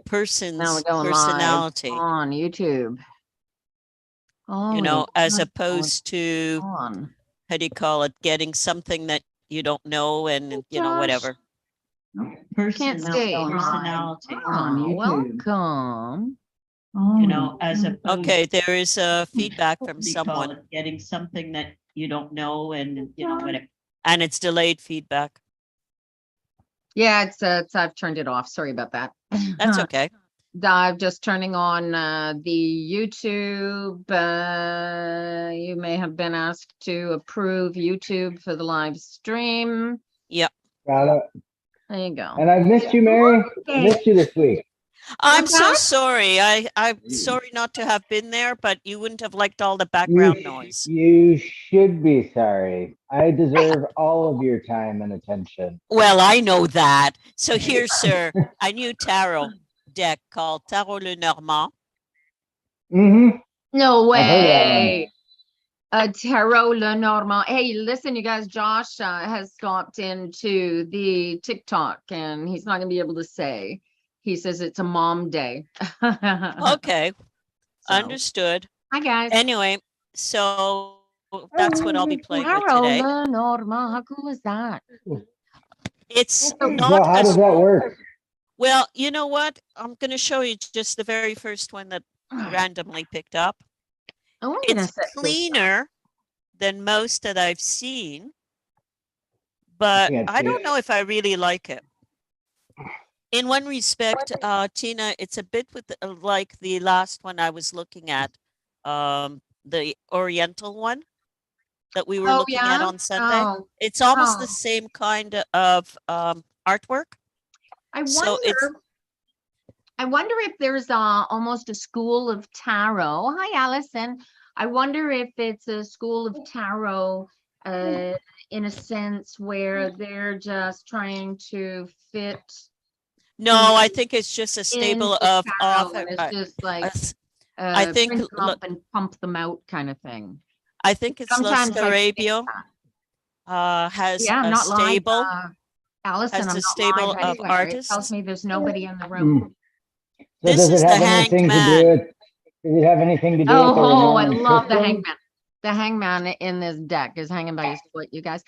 person's personality on YouTube. you know, as opposed to, how do you call it, getting something that you don't know and, you know, whatever. Can't stay. Personality on YouTube. Welcome. You know, as a okay, there is a feedback from someone getting something that you don't know and, you know, whatever. And it's delayed feedback. Yeah, it's I've turned it off. Sorry about that. That's okay. I'm just turning on the YouTube. You may have been asked to approve YouTube for the live stream. Yep. Got it. There you go. And I've missed you, Mary. I missed you this week. I'm so sorry. I'm sorry not to have been there, but you wouldn't have liked all the background noise. You should be sorry. I deserve all of your time and attention. Well, I know that. So here, sir, a new tarot deck called Tarot Le Normand. No way. Tarot Le Normand. Hey, listen, you guys, Josh has stopped into the TikTok and he's not going to be able to say. He says it's a mom day. Okay. So, understood. Hi, guys. Anyway, so that's what I'll be playing with today. Le Normand. How cool is that? It's not. Well, how does that work? Well, you know what? I'm going to show you just the very first one that I randomly picked up. It's cleaner than most that I've seen, but I don't know if I really like it. In one respect, Tina, it's a bit with like the last one I was looking at, the Oriental one that we were looking at on Sunday. It's almost the same kind of artwork. I wonder if there's almost a school of tarot. Hi, Allison. I wonder if it's a school of tarot in a sense where they're just trying to fit. No, I think it's just a stable of author. It's just like I think print them up and pump them out kind of thing. I think it's Los Arabio has a stable. Allison, has a stable of artists. It tells me there's nobody in the room. So this is the hangman. Does it have anything to do with I love the hangman. The hangman in this deck is hanging by his foot, you guys.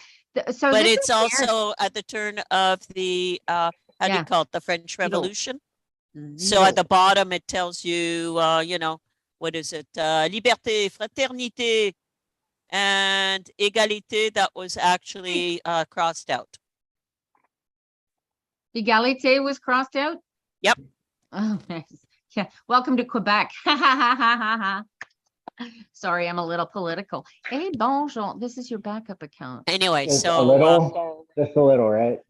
So but it's also at the turn of the how do you call it, the French Revolution? So at the bottom it tells you you know, what is it, liberté, fraternité, and égalité. That was actually crossed out. Égalité was crossed out? Yep. Oh, nice. Yeah. Welcome to Quebec. Sorry, I'm a little political. Hey, bonjour. This is your backup account. Anyway, just so a little, just a little, right?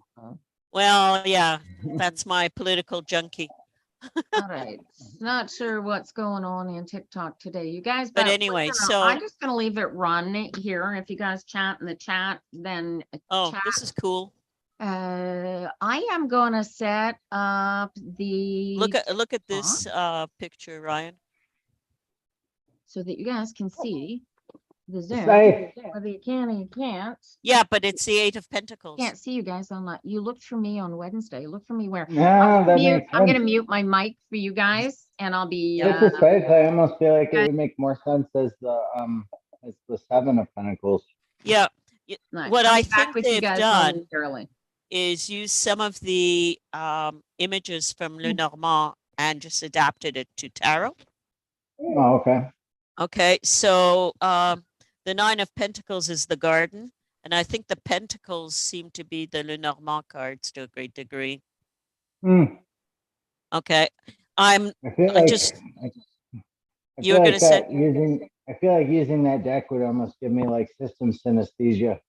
Well, yeah, that's my political junkie. All right. Not sure what's going on in TikTok today, you guys. But anyway, so I'm just gonna leave it run here. If you guys chat in the chat, then this is cool. I am gonna set up the look at this picture, Ryan, so that you guys can see the Zoom. Whether you can or you can't. Yeah, but it's the 8 of Pentacles. Can't see you guys on that. You looked for me on Wednesday. Look for me where? No, I'm gonna mute my mic for you guys, and I'll be. I almost feel like it would make more sense as the 7 of Pentacles. Yeah. What I think they've done is use some of the images from Le Normand and just adapted it to tarot. Oh, okay. Okay, so the 9 of Pentacles is the garden, and I think the Pentacles seem to be the Le Normand cards to a great degree. Okay, you're going to say I feel like using that deck would almost give me like system synesthesia.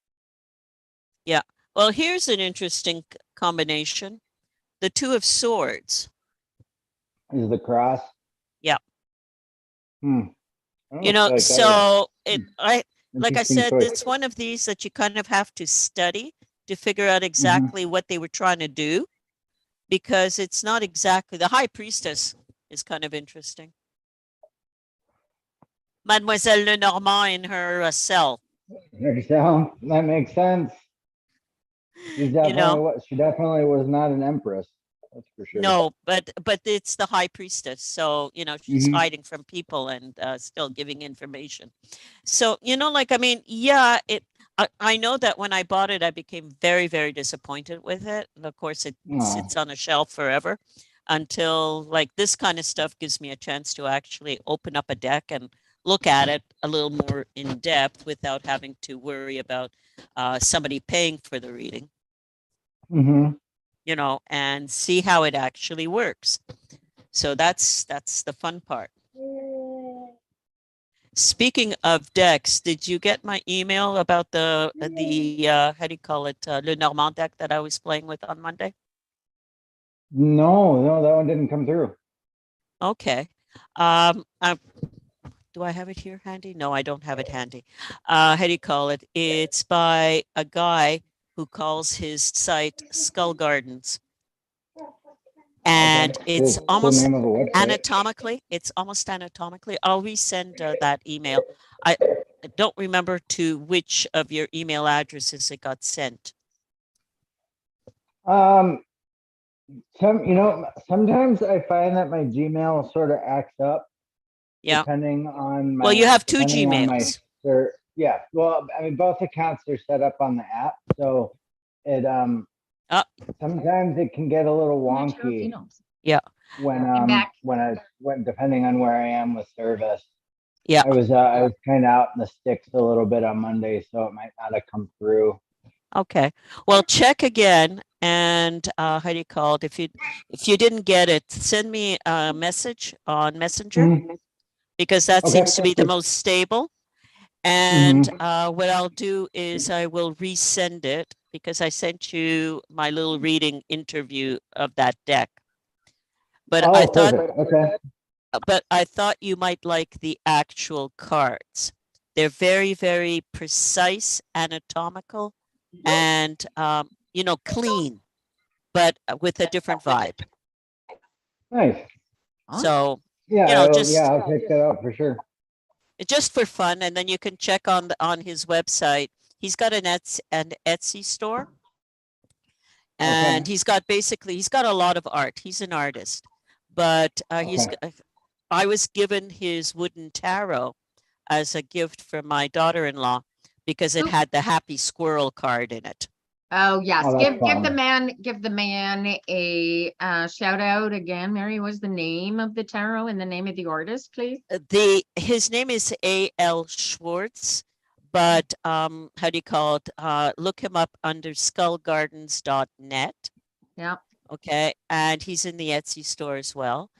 Yeah. Well, here's an interesting combination. The 2 of Swords. Is the cross? Yeah. You know, like so like I said, it's one of these that you kind of have to study to figure out exactly what they were trying to do, because it's not exactly, the High Priestess is kind of interesting. Mademoiselle Lenormand in her cell. Her cell, that makes sense. She's definitely, she definitely was not an empress. That's for sure. No, but it's the high priestess. So, you know, she's hiding from people and still giving information. So, you know, like, I mean, yeah, I know that when I bought it, I became very, very disappointed with it. And of course, it sits on a shelf forever until like this kind of stuff gives me a chance to actually open up a deck and look at it a little more in depth without having to worry about somebody paying for the reading. You know, and see how it actually works. So that's the fun part. Speaking of decks, did you get my email about the how do you call it, Le Normand deck that I was playing with on Monday? No, that one didn't come through. Okay. Do I have it here handy? No, I don't have it handy. How do you call it? It's by a guy who calls his site Skull Gardens. And it's almost anatomically, I'll resend that email. I don't remember to which of your email addresses it got sent. Sometimes I find that my Gmail sort of acts up. Yeah. Depending on my. Well, you have two Gmails. Yeah. Well, I mean, both accounts are set up on the app, so it sometimes it can get a little wonky. Yeah. When depending on where I am with service. Yeah. I was kind of out in the sticks a little bit on Monday, so it might not have come through. Okay. Well, check again, and how do you call it? If you didn't get it, send me a message on Messenger, because that seems to be the most stable. And what I'll do is I will resend it, because I sent you my little reading interview of that deck. But I thought, but I thought you might like the actual cards. They're very, very precise, anatomical, and you know, clean, but with a different vibe. Nice. So yeah, you know, I'll check that out for sure. Just for fun, and then you can check on his website. He's got an Etsy store, and he's got a lot of art. He's an artist, but I was given his wooden tarot as a gift from my daughter-in-law because it had the happy squirrel card in it. Oh yes, give the man a shout out again. Mary, what's the name of the tarot and the name of the artist, please? His name is A.L. Schwartz, but how do you call it? Look him up under skullgardens.net. Yeah. Okay, and he's in the Etsy store as well.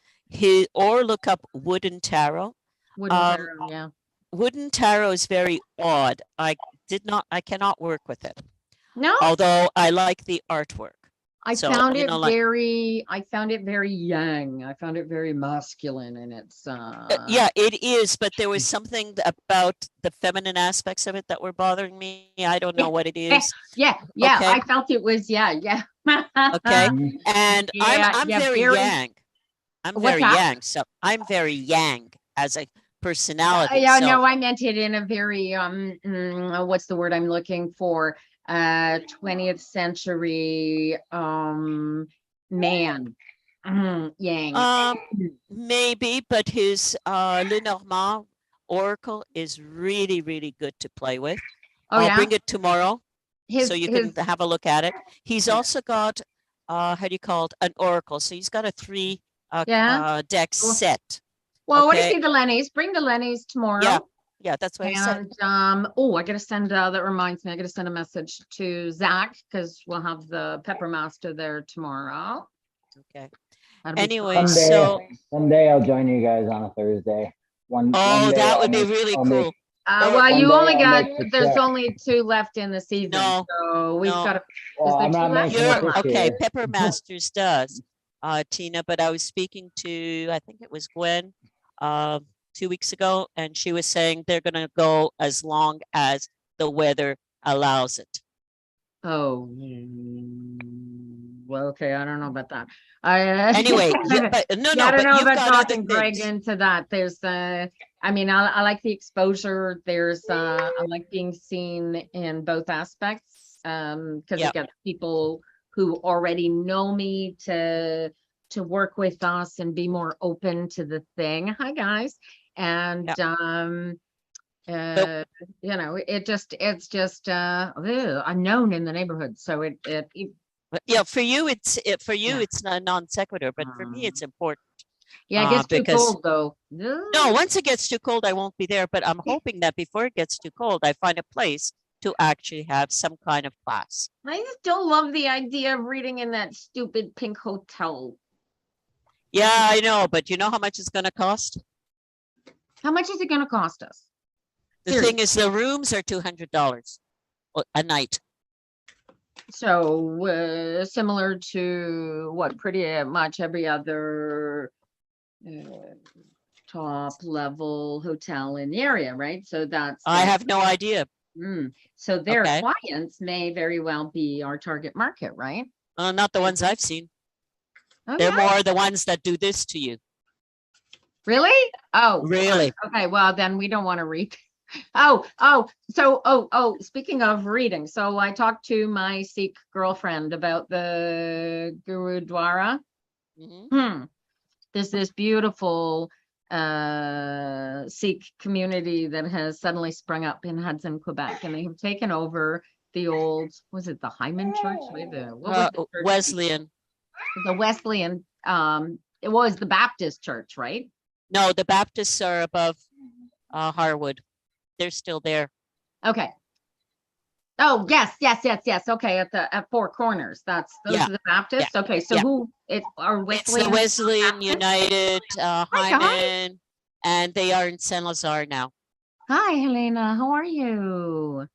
Or look up Wooden Tarot. Tarot, yeah. Wooden Tarot is very odd. I cannot work with it. No. Although I like the artwork. I found it very yang. I found it very masculine, and it's yeah, it is, but there was something about the feminine aspects of it that were bothering me. I don't know what it is. Yeah. Okay. I felt it was yeah. Okay. And I'm very yang. I'm very yang. So I'm very yang as a personality. Yeah, no, I meant it in a very what's the word I'm looking for? 20th century man. Yang. Maybe, but his Le Normand Oracle is really, really good to play with. I'll bring it tomorrow so you can have a look at it. He's also got how do you call it, an Oracle. So he's got a 3 deck set. Well, what do you see the Lennies? Bring the Lennies tomorrow. Yeah, that's what I said. Oh, I gotta send that reminds me, I gotta send a message to Zach, because we'll have the Pepper Master there tomorrow. Okay. Anyway, someday I'll join you guys on a Thursday. One day that would be really cool. Well, you only got, there's only 2 left in the season, so we've got to. Okay, Pepper Masters does, Tina, but I was speaking to, I think it was Gwen, 2 weeks ago, and she was saying they're going to go as long as the weather allows it. Oh, well, okay, I don't know about that. Anyway, I don't know about talking Greg into that. There's I mean, I like the exposure. There's I like being seen in both aspects, because you get people who already know me to work with us and be more open to the thing. Hi guys. And you know, it's just unknown in the neighborhood. So it yeah, for you it's not non sequitur, but for me it's important. Yeah, it gets too cold though. No, once it gets too cold, I won't be there. But I'm hoping that before it gets too cold, I find a place to actually have some kind of class. I just don't love the idea of reading in that stupid pink hotel. Yeah, I know, but you know how much it's going to cost? How much is it going to cost us? The thing is, the rooms are $200 a night. So similar to what pretty much every other top level hotel in the area, right? So that's I have no idea. So their clients may very well be our target market, right? Not the ones I've seen. They're more the ones that do this to you. Really? Oh, really? Okay. Well, then we don't want to read. Speaking of reading, so I talked to my Sikh girlfriend about the Gurudwara. There's this beautiful Sikh community that has suddenly sprung up in Hudson, Quebec, and they have taken over the old, was it the Hyman Church? Wesleyan. The Wesleyan, it was the Baptist church, right? No, the Baptists are above Harwood. They're still there. Okay. Oh, yes. Okay, at Four Corners. Those are the Baptists. Yeah. Okay, so who are Wesleyan? It's the Wesleyan Baptist? United, Hyman, and they are in Saint Lazare now. Hi, Helena. How are you?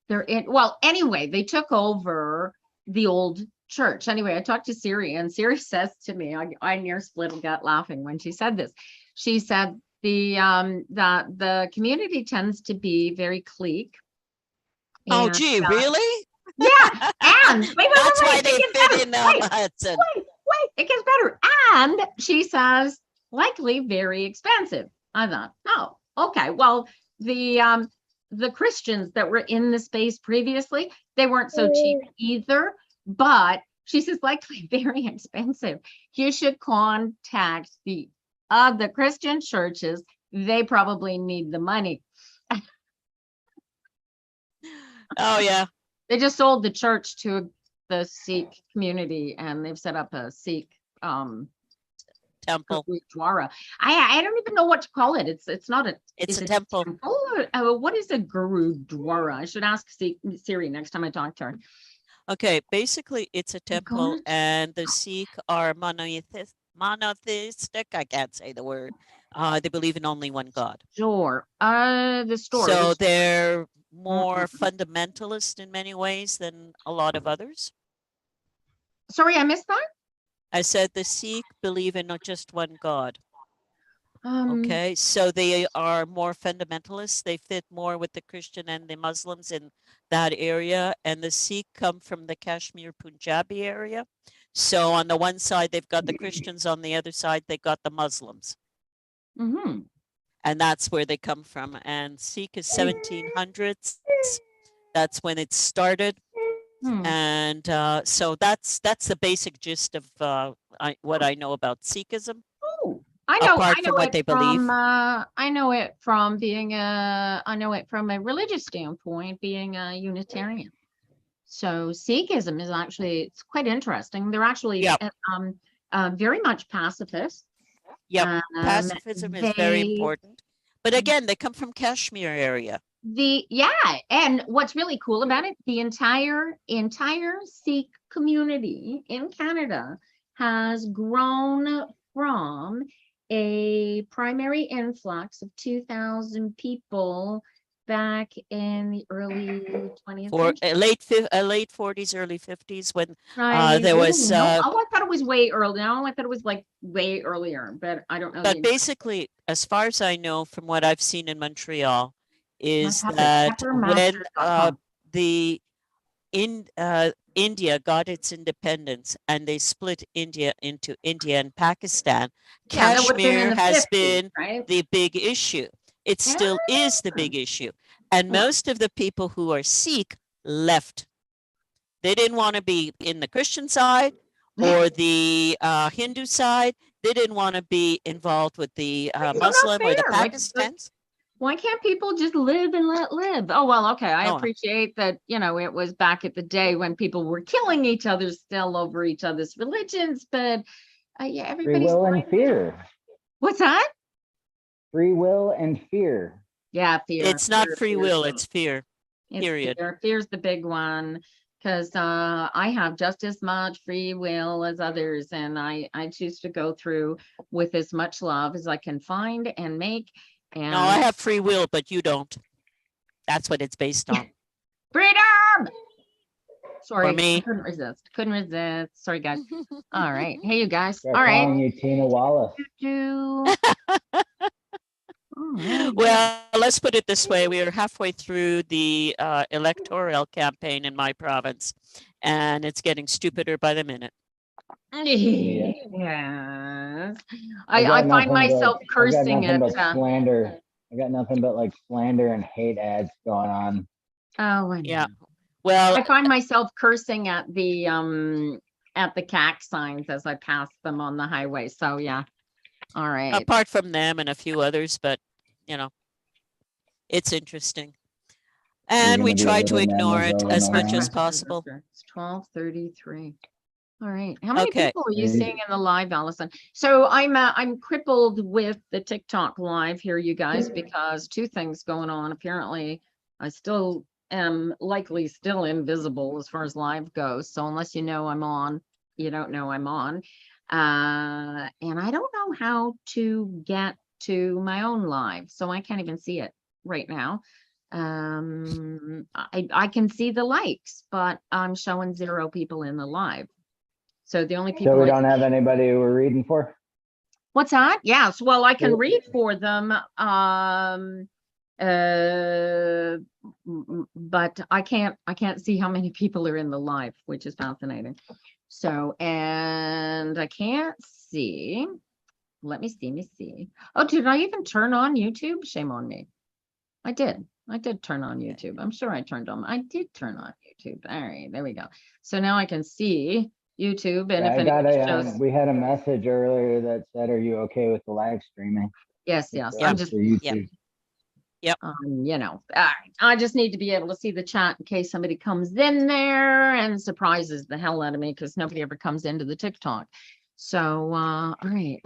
They're in. Well, anyway, they took over the old church. Anyway, I talked to Siri, and Siri says to me, I near split a gut laughing when she said this. She said that the community tends to be very clique. Oh, gee, really? Yeah, and that's why they fit in Hudson. Wait, it gets better. And she says, likely very expensive. I thought, oh, okay. Well, the Christians that were in the space previously, they weren't so cheap either. But she says, likely very expensive. You should contact the Christian churches. They probably need the money. Oh, yeah. They just sold the church to the Sikh community, and they've set up a Sikh temple. Gurudwara. I don't even know what to call it. It's not a. It's a temple. What is a Gurudwara? I should ask Siri next time I talk to her. Okay, basically it's a temple, and the Sikh are monotheistic. I can't say the word. They believe in only one God. Sure. The story. So they're more fundamentalist in many ways than a lot of others. Sorry, I missed that. I said the Sikh believe in not just one God. Okay, so they are more fundamentalists. They fit more with the Christian and the Muslims in that area. And the Sikh come from the Kashmir Punjabi area. So on the one side, they've got the Christians. On the other side, they've got the Muslims. And that's where they come from. And Sikh is 1700s. That's when it started. And so that's the basic gist of what I know about Sikhism. I know what they believe. I know it from being from a religious standpoint, being a Unitarian. So Sikhism is it's quite interesting. They're actually very much pacifist. Yeah, pacifism is very important. But again, they come from Kashmir area. And what's really cool about it, the entire Sikh community in Canada has grown from a primary influx of 2,000 people back in the early 20th century. Late 40s, early 50s, when there was. I thought it was way early. No, I thought it was like way earlier, but I don't know. But basically, as far as I know, from what I've seen in Montreal, is that when India got its independence and they split India into India and Pakistan, Kashmir has been the big issue. It still is the big issue. And most of the people who are Sikh left They didn't want to be in the Christian side or the Hindu side. They didn't want to be involved with the Muslim or the Pakistans. Why can't people just live and let live? Oh, well, okay. I appreciate that, it was back at the day when people were killing each other still over each other's religions, but yeah, everybody's free will and fear. What's that? Free will and fear. Yeah, fear. It's not free will, it's fear. Period. Fear's the big one, because I have just as much free will as others, and I choose to go through with as much love as I can find and make. And no, I have free will, but you don't. That's what it's based on. Freedom! Sorry, for me. I couldn't resist. Sorry, guys. All right. Hey, you guys. They're all right. calling you Tina Wallace. Well, let's put it this way. We are halfway through the electoral campaign in my province, and it's getting stupider by the minute. Yes. I find myself cursing at slander. I got nothing but like slander and hate ads going on. Oh, yeah. Well, I find myself cursing at the CAC signs as I pass them on the highway. So yeah. All right. Apart from them and a few others, but it's interesting. And we try to ignore it as much as possible. It's 12:33. All right. How many people are you seeing in the live, Allison? So I'm crippled with the TikTok live here, you guys, because two things going on. Apparently, I still am likely still invisible as far as live goes. So unless you know I'm on, you don't know I'm on. And I don't know how to get to my own live, so I can't even see it right now. I can see the likes, but I'm showing 0 people in the live. So the only people. So we don't have anybody who we're reading for? What's that? Yes. Well, I can read for them. But I can't see how many people are in the live, which is fascinating. So, and I can't see. Let me see. Oh, did I even turn on YouTube? Shame on me. I did turn on YouTube. I'm sure I did turn on YouTube. All right, there we go. So now I can see YouTube, and if we had a message earlier that said, "Are you okay with the live streaming?" Yes. I'm just YouTube. Yep. I just need to be able to see the chat in case somebody comes in there and surprises the hell out of me, because nobody ever comes into the TikTok. So, all right.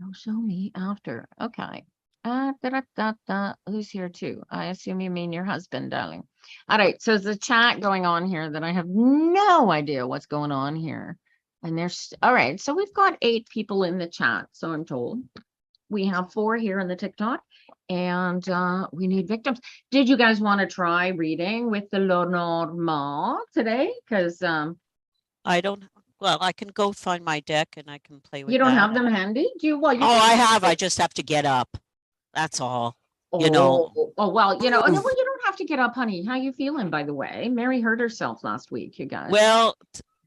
Don't show me after. Okay. Who's here too? I assume you mean your husband, darling. All right. So there's a chat going on here that I have no idea what's going on here. And there's all right. So we've got 8 people in the chat. So I'm told we have 4 here in the TikTok, and we need victims. Did you guys want to try reading with the Lenormand today? Because I don't. Well, I can go find my deck and I can play with it. You don't have them handy? Do you? Well, I have. I just have to get up. That's all. Oh, well, you don't have to get up, honey. How you feeling, by the way? Mary hurt herself last week, you guys. Well,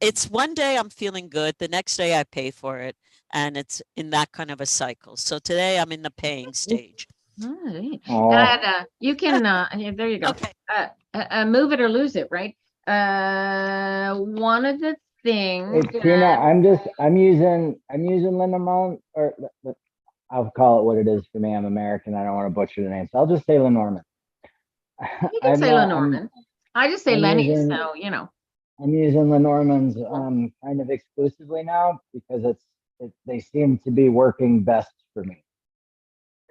it's one day I'm feeling good. The next day I pay for it. And it's in that kind of a cycle. So today I'm in the paying stage. All right. And you can, there you go. Okay. Move it or lose it, right? One of the things. Hey, Tina, I'm using Lenormand, or I'll call it what it is for me. I'm American. I don't want to butcher the name, so I'll just say Lenormand. You can say Lenormand. I just say Lenny, so I'm using Lenormands kind of exclusively now because they seem to be working best for me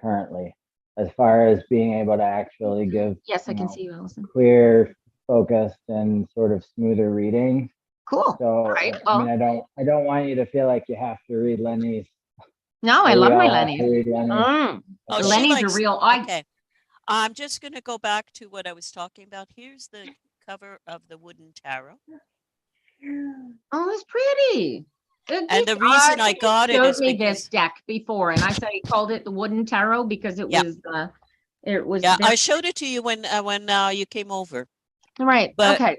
currently, as far as being able to actually give I can see you, Allison. Clear, focused, and sort of smoother reading. Cool. So right. I mean, I don't want you to feel like you have to read Lenny's. No, I love my Lenny's. Lenny's are real. Okay. I'm just going to go back to what I was talking about. Here's the cover of the wooden tarot. Oh, it's pretty. And the reason I got it is because this deck before, and I said he called it the wooden tarot because it was. Yeah, I showed it to you when you came over. Right. But okay.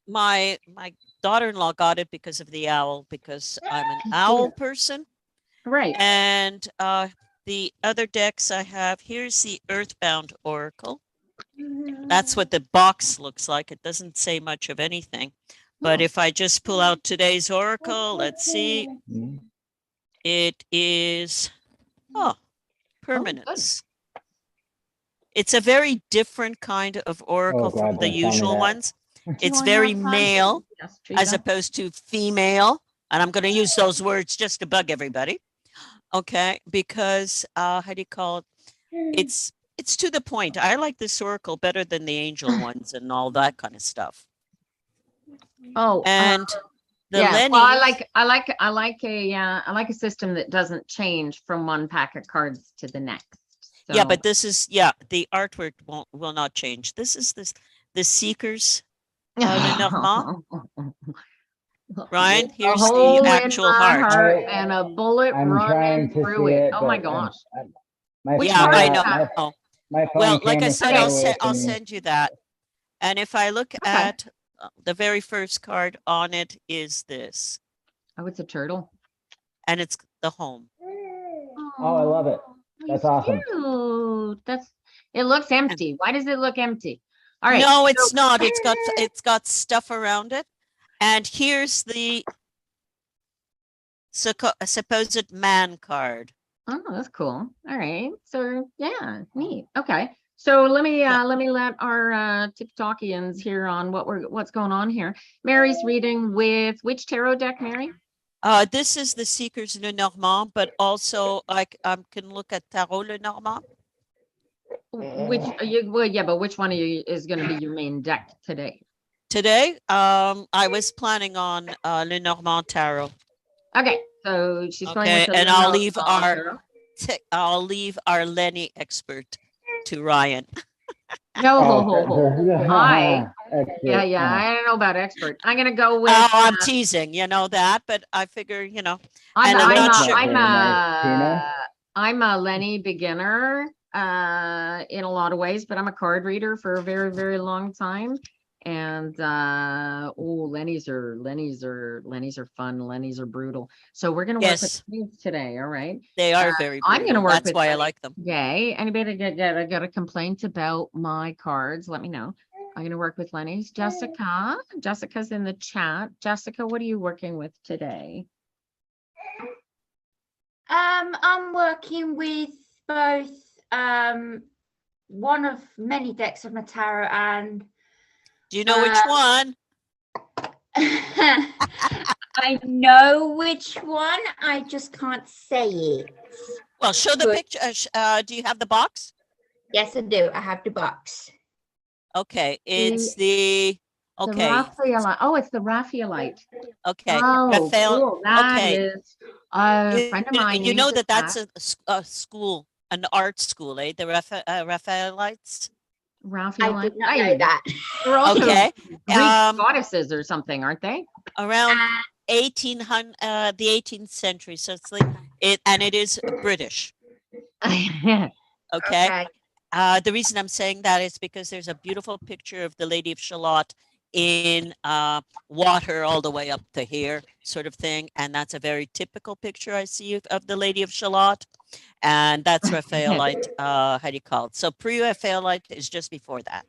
My daughter-in-law got it because of the owl, because I'm an owl person. Right. And the other decks I have, here's the Earthbound Oracle. That's what the box looks like. It doesn't say much of anything. But if I just pull out today's oracle, let's see. It is, permanence. It's a very different kind of oracle from the usual ones. It's very male as opposed to female. And I'm going to use those words just to bug everybody. Okay, because how do you call it? It's to the point. I like this oracle better than the angel ones and all that kind of stuff. Oh, and the yeah. Lenny. Well, I like a system that doesn't change from one pack of cards to the next. So. Yeah, but this is the artwork will not change. This is the Seekers Lenormand. Ryan, here's the actual heart. And a bullet running through it. Oh my gosh. Which I know. My phone well, like I said, I'll send you that. And if I look at the very first card on it is this. Oh, it's a turtle. And it's the home. Oh, I love it. That's awesome. It looks empty. Why does it look empty? All right. No, it's not. It's got stuff around it. And here's the supposed man card. Oh, that's cool. All right. So yeah, neat. Okay. So let me let our TikTokians hear on what's going on here. Mary's reading with which tarot deck, Mary? This is the Seekers Lenormand, but also I can look at Tarot Lenormand. But which one of you is going to be your main deck today? Today, I was planning on Lenormand Tarot. Okay, so she's going with the and I'll leave our Lenny expert to Ryan. No, I don't know about expert. I'm gonna go with. Oh, I'm teasing, you know that, but I figure, I'm a Lenny beginner in a lot of ways, but I'm a card reader for a very, very long time. And Lenny's are fun. Lenny's are brutal. So we're gonna work with these today. All right. They are very brutal. I'm gonna work. That's why I like them. Yay. Anybody got a complaint about my cards? Let me know. I'm gonna work with Lenny's. Jessica's in the chat. Jessica, what are you working with today? I'm working with both one of many decks of my tarot and. Do you know which one? I know which one. I just can't say it. Well, show the picture. Do you have the box? Yes, I do. I have the box. Okay, it's the Raphaelite. Oh, it's the Raphaelite. Okay. Oh, Raphael. Cool. That is a friend of mine. You know that's a school, an art school, eh? The Raphaelites. Raphaelite. I did not know that. They're also Greek goddesses or something, aren't they? Around the 18th century. So it is British. Okay. The reason I'm saying that is because there's a beautiful picture of the Lady of Shalott in water all the way up to here, sort of thing. And that's a very typical picture I see of the Lady of Shalott. And that's Raphaelite, how do you call it? So pre-Raphaelite is just before that.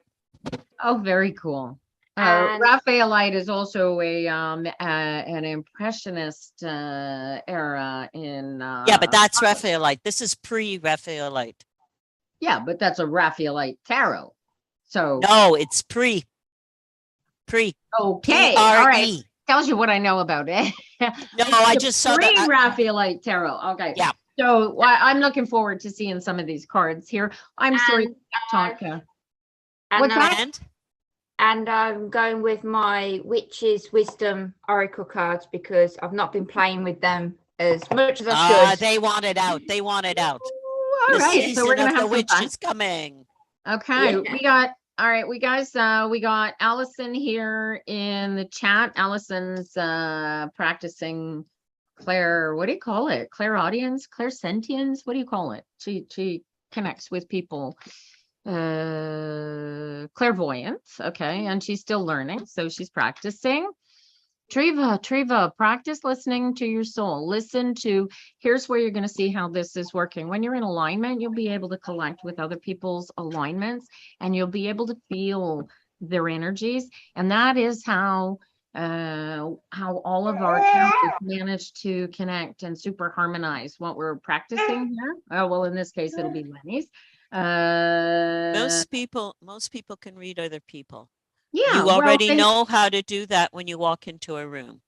Oh, very cool. Raphaelite is also an impressionist era in yeah, but that's Raphaelite. This is pre-Raphaelite. Yeah, but that's a Raphaelite tarot. So no, it's pre. Okay, all right. Tells you what I know about it. No, I just saw that Raphaelite tarot. Okay. Yeah. So I'm looking forward to seeing some of these cards here. I'm sorry, what's that? And I'm going with my Witch's Wisdom Oracle cards because I've not been playing with them as much as I should. They want it out. They want it out. All right, so we're gonna have the witch fun. is coming. Okay, yeah. We got Allison here in the chat. Allison's practicing what do you call it? Clairaudience, clairsentience, what do you call it? She connects with people. Clairvoyance, okay, and she's still learning, so she's practicing. Treva, practice listening to your soul. Here's where you're going to see how this is working. When you're in alignment, you'll be able to connect with other people's alignments, and you'll be able to feel their energies, and that is how how all of our tarots managed to connect and super harmonize what we're practicing here. Oh, well, in this case, it'll be Lenny's. Most people can read other people. Yeah, you already know how to do that when you walk into a room.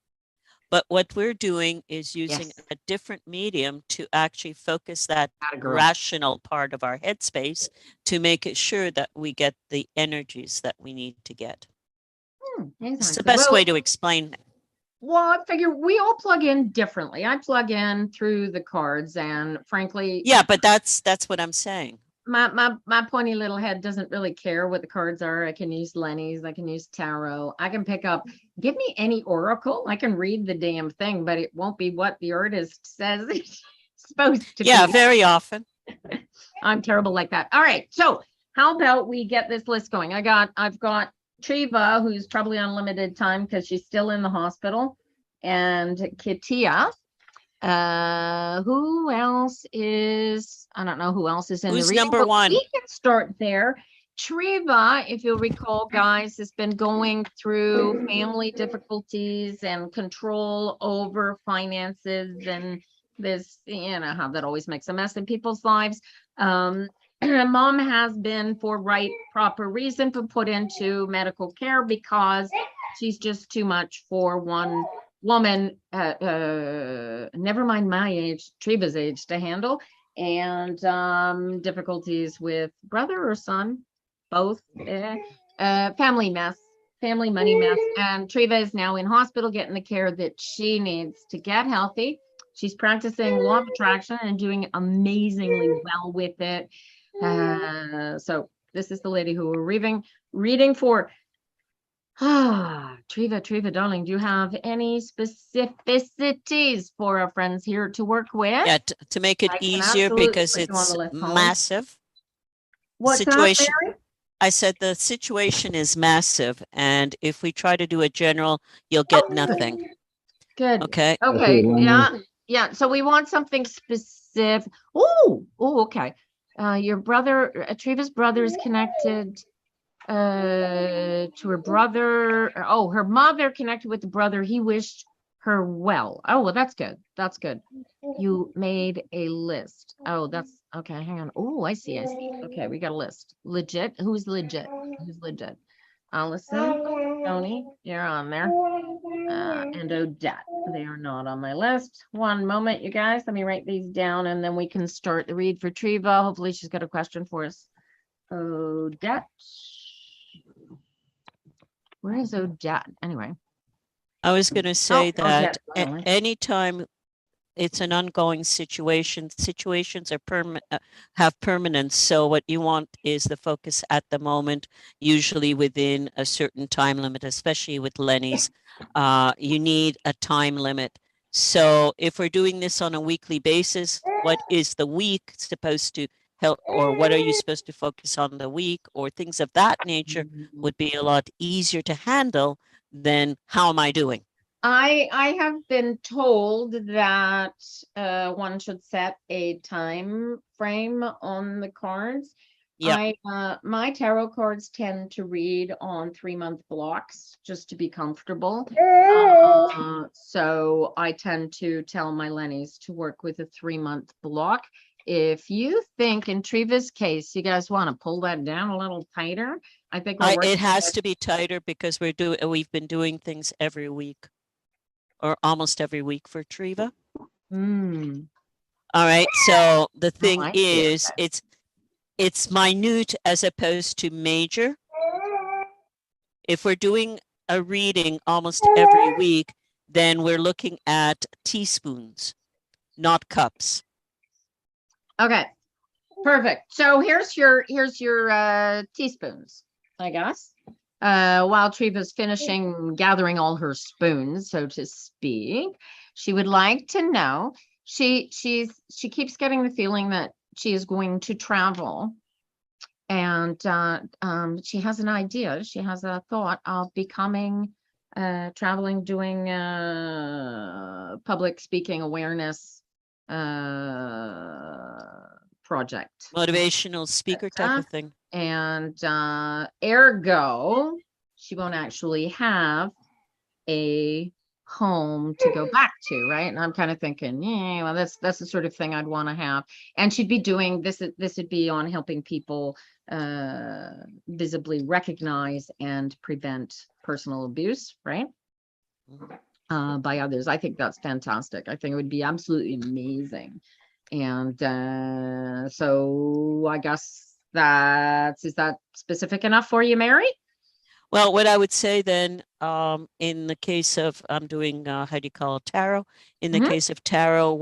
But what we're doing is using a different medium to actually focus that rational part of our headspace to make it sure that we get the energies that we need to get. Exactly. It's the best way to explain it. Well, I figure we all plug in differently. I plug in through the cards, and frankly, yeah, but that's what I'm saying. My pointy little head doesn't really care what the cards are. I can use Lenny's, I can use tarot, I can pick up, give me any oracle, I can read the damn thing, but it won't be what the artist says it's supposed to be. Yeah, very often. I'm terrible like that. All right, so how about we get this list going? I've got Triva, who's probably on limited time because she's still in the hospital, and Kitia. Who else is, I don't know who else is in the reading. Number one? We can start there. Triva, if you'll recall, guys, has been going through family difficulties and control over finances, and this, you know, how that always makes a mess in people's lives. Mom has been, for proper reason, put into medical care because she's just too much for one woman, never mind my age, Triva's age, to handle, and difficulties with brother or son, both, family money mess, and Triva is now in hospital getting the care that she needs to get healthy. She's practicing law of attraction and doing amazingly well with it. So this is the lady who we're reading for. Triva, darling, do you have any specificities for our friends here to work with? Yeah, to make it easier because it's massive. What's situation. That, I said the situation is massive, and if we try to do a general, you'll get nothing. Good. Okay. Okay. Yeah. So we want something specific. Okay. Your brother, Triva's brother, is connected to her brother. Oh, her mother connected with the brother. He wished her well. Oh, well, that's good. You made a list. Oh, that's okay. Hang on. Oh, I see. Okay, we got a list. Legit. Who's legit? Allison, Tony, you're on there. And Odette. They are not on my list. One moment, you guys. Let me write these down, and then we can start the read for Triva. Hopefully she's got a question for us. Odette. Where is Odette? Anyway. I was going to say that anytime it's an ongoing situation, situations are have permanence. So what you want is the focus at the moment, usually within a certain time limit, especially with Lenny's. You need a time limit. So if we're doing this on a weekly basis, what is the week supposed to help, or what are you supposed to focus on the week, or things of that nature would be a lot easier to handle than how am I doing? I have been told that one should set a time frame on the cards. Yeah. My tarot cards tend to read on 3-month blocks just to be comfortable. So I tend to tell my Lennies to work with a 3-month block. If you think in Triva's case, you guys want to pull that down a little tighter, I think it has to be tighter because we've been doing things every week. Or almost every week for Triva. All right. So the thing is, it's minute as opposed to major. If we're doing a reading almost every week, then we're looking at teaspoons, not cups. Okay. Perfect. So here's your teaspoons, I guess. While Triva's finishing gathering all her spoons, so to speak, she would like to know, she keeps getting the feeling that she is going to travel, and she has an idea, she has a thought of becoming traveling, doing public speaking awareness project, motivational speaker type of thing. And ergo, she won't actually have a home to go back to, right? And I'm kind of thinking, yeah, well, that's the sort of thing I'd want to have. And she'd be doing this. This would be on helping people visibly recognize and prevent personal abuse, right? By others. I think that's fantastic. I think it would be absolutely amazing. And so I guess is that specific enough for you, Mary? Well, what I would say then, in the case of, I'm doing, how do you call it, tarot? In the case of tarot,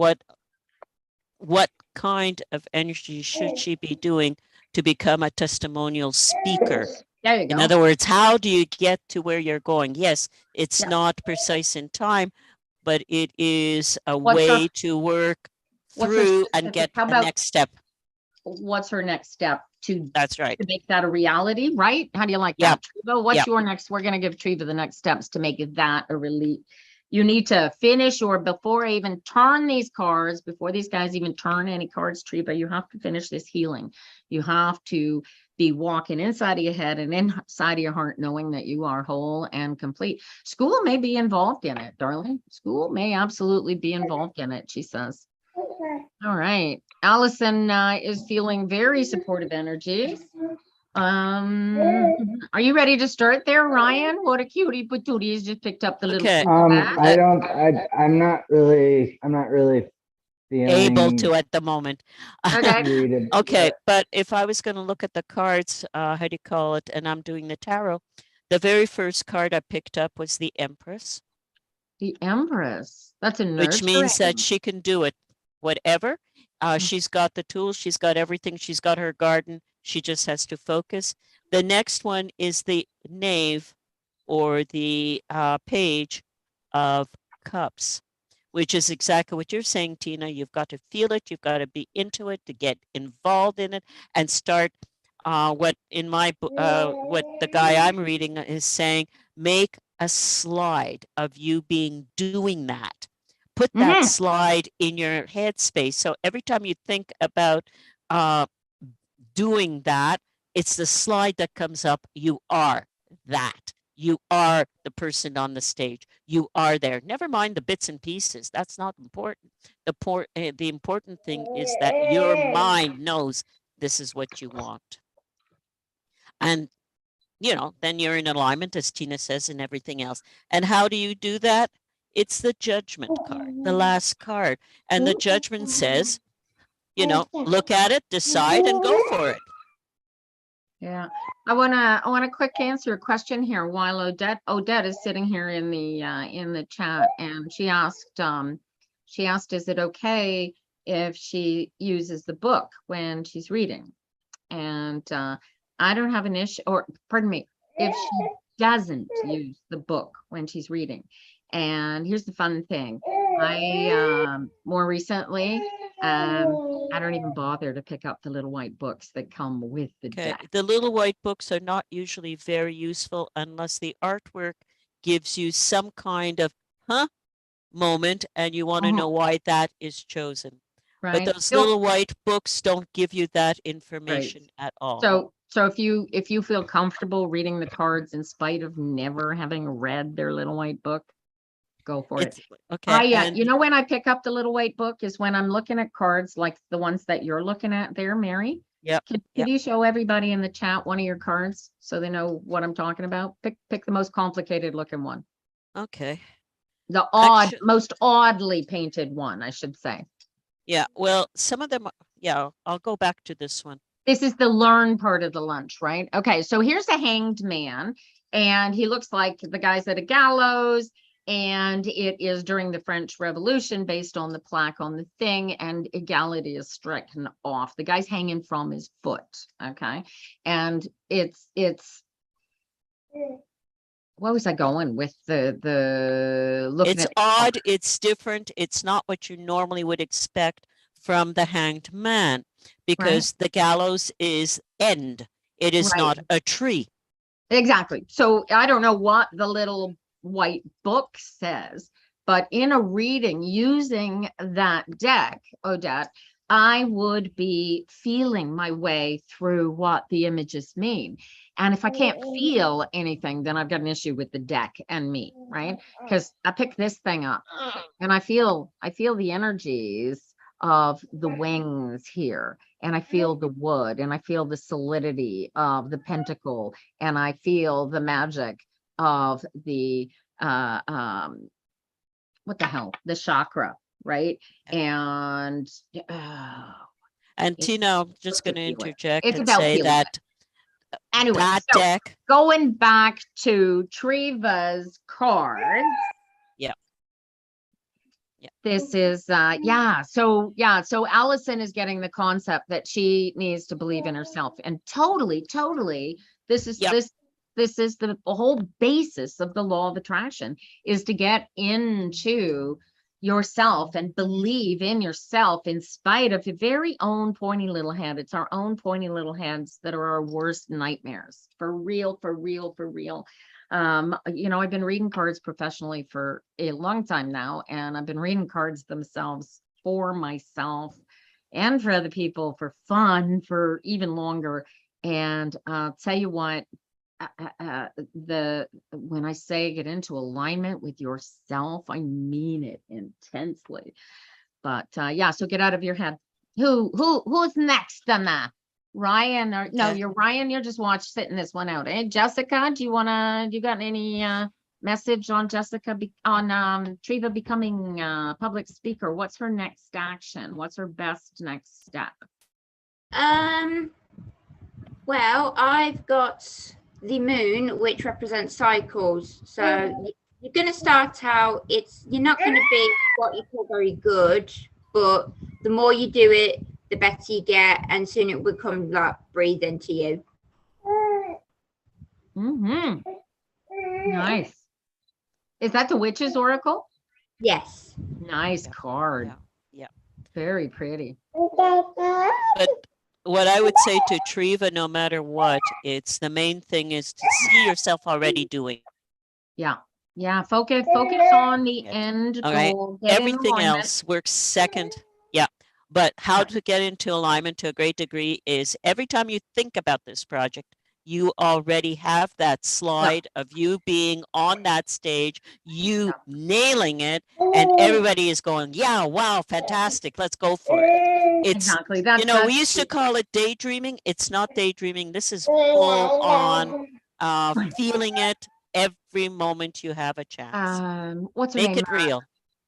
what kind of energy should she be doing to become a testimonial speaker? There you go. In other words, how do you get to where you're going? Yes, it's not precise in time, but it is a way to work through and get a next step. What's her next step That's right. to make that a reality, right? How do you like that, Treva? What's your next? We're going to give Treva the next steps to make that a relief. You need to finish, or before I even turn these cards, before these guys even turn any cards, Treva, you have to finish this healing. You have to be walking inside of your head and inside of your heart, knowing that you are whole and complete. School may be involved in it, darling. School may absolutely be involved in it, she says. All right. Allison is feeling very supportive energies. Are you ready to start there, Ryan? What a cutie patootie. He's just picked up the little I'm not really feeling able to at the moment. Okay. Okay, but if I was going to look at the cards, how do you call it, and I'm doing the tarot, the very first card I picked up was the Empress. The Empress. That's a nurturing. Which means that she can do it, whatever. She's got the tools, she's got everything, she's got her garden, she just has to focus. The next one is the Knave, or the Page of Cups, which is exactly what you're saying, Tina. You've got to feel it, you've got to be into it, to get involved in it, and start what the guy I'm reading is saying, make a slide of you doing that. Put that slide in your headspace. So every time you think about doing that, it's the slide that comes up. You are that. You are the person on the stage. You are there. Never mind the bits and pieces. That's not important. The important thing is that your mind knows this is what you want. And, you know, then you're in alignment, as Tina says, and everything else. And how do you do that? It's the Judgment card, the last card. And the Judgment says, you know, look at it, decide, and go for it. Yeah, I wanna quick answer a question here while Odette is sitting here in the chat, and she asked, is it okay if she uses the book when she's reading? And I don't have an issue, or pardon me, if she doesn't use the book when she's reading. And here's the fun thing. I more recently, I don't even bother to pick up the little white books that come with the deck. The little white books are not usually very useful unless the artwork gives you some kind of moment and you want to know why that is chosen. Right. But those little white books don't give you that information at all. So if you feel comfortable reading the cards in spite of never having read their little white book, go for it. Okay. You know, when I pick up the little white book is when I'm looking at cards like the ones that you're looking at there, Mary. Yep. Could you show everybody in the chat one of your cards so they know what I'm talking about? Pick the most complicated looking one. Okay. The most oddly painted one, I should say. Yeah. Well, some of them. Yeah. I'll go back to this one. This is the learn part of the lunch, right? Okay. So here's a hanged man, and he looks like the guy's at a gallows. And it is during the French Revolution, based on the plaque on the thing, and equality is stricken off. The guy's hanging from his foot. Okay. And it's what was I going with the looking it's odd, it's different, it's not what you normally would expect from the hanged man, because the gallows is end. It is not a tree. Exactly. So I don't know what the little white book says, but in a reading using that deck, Odette, I would be feeling my way through what the images mean. And if I can't feel anything, then I've got an issue with the deck and me, right? Because I pick this thing up and I feel the energies of the wings here, and I feel the wood, and I feel the solidity of the pentacle, and I feel the magic of the what the hell, the chakra, right? And And Tina, I'm just going to interject it's and about say feeling that anyway, that so deck, going back to Treva's cards. Yeah. This is so Allison is getting the concept that she needs to believe in herself, and totally this is Yep. this is the whole basis of the law of attraction, is to get into yourself and believe in yourself in spite of your very own pointy little head. It's our own pointy little heads that are our worst nightmares. For real. You know, I've been reading cards professionally for a long time now, and I've been reading cards themselves for myself and for other people for fun for even longer. And I'll tell you what, when I say get into alignment with yourself, I mean it intensely. But so get out of your head. Who's next on that? Ryan, or no, you're Ryan, you're just sitting this one out. Jessica, do you got any message on Jessica on Treva becoming a public speaker? What's her next action? What's her best next step? Well, I've got the moon, which represents cycles. So you're going to start out, you're not going to be what you call very good, but the more you do it, the better you get, and soon it will come like breathe into you. Nice. Is that the Witch's Oracle? Yes. Nice card. Yeah. Very pretty. But what I would say to Treva, no matter what, it's the main thing is to see yourself already doing. Yeah. Focus on the end goal. Right. Everything else works second. Yeah. But how to get into alignment to a great degree is every time you think about this project, you already have that slide of you being on that stage, you nailing it, and everybody is going, yeah, wow, fantastic, let's go for it. It's exactly. we used to call it daydreaming. It's not daydreaming. This is full on feeling it every moment you have a chance. What's her Make name? it real.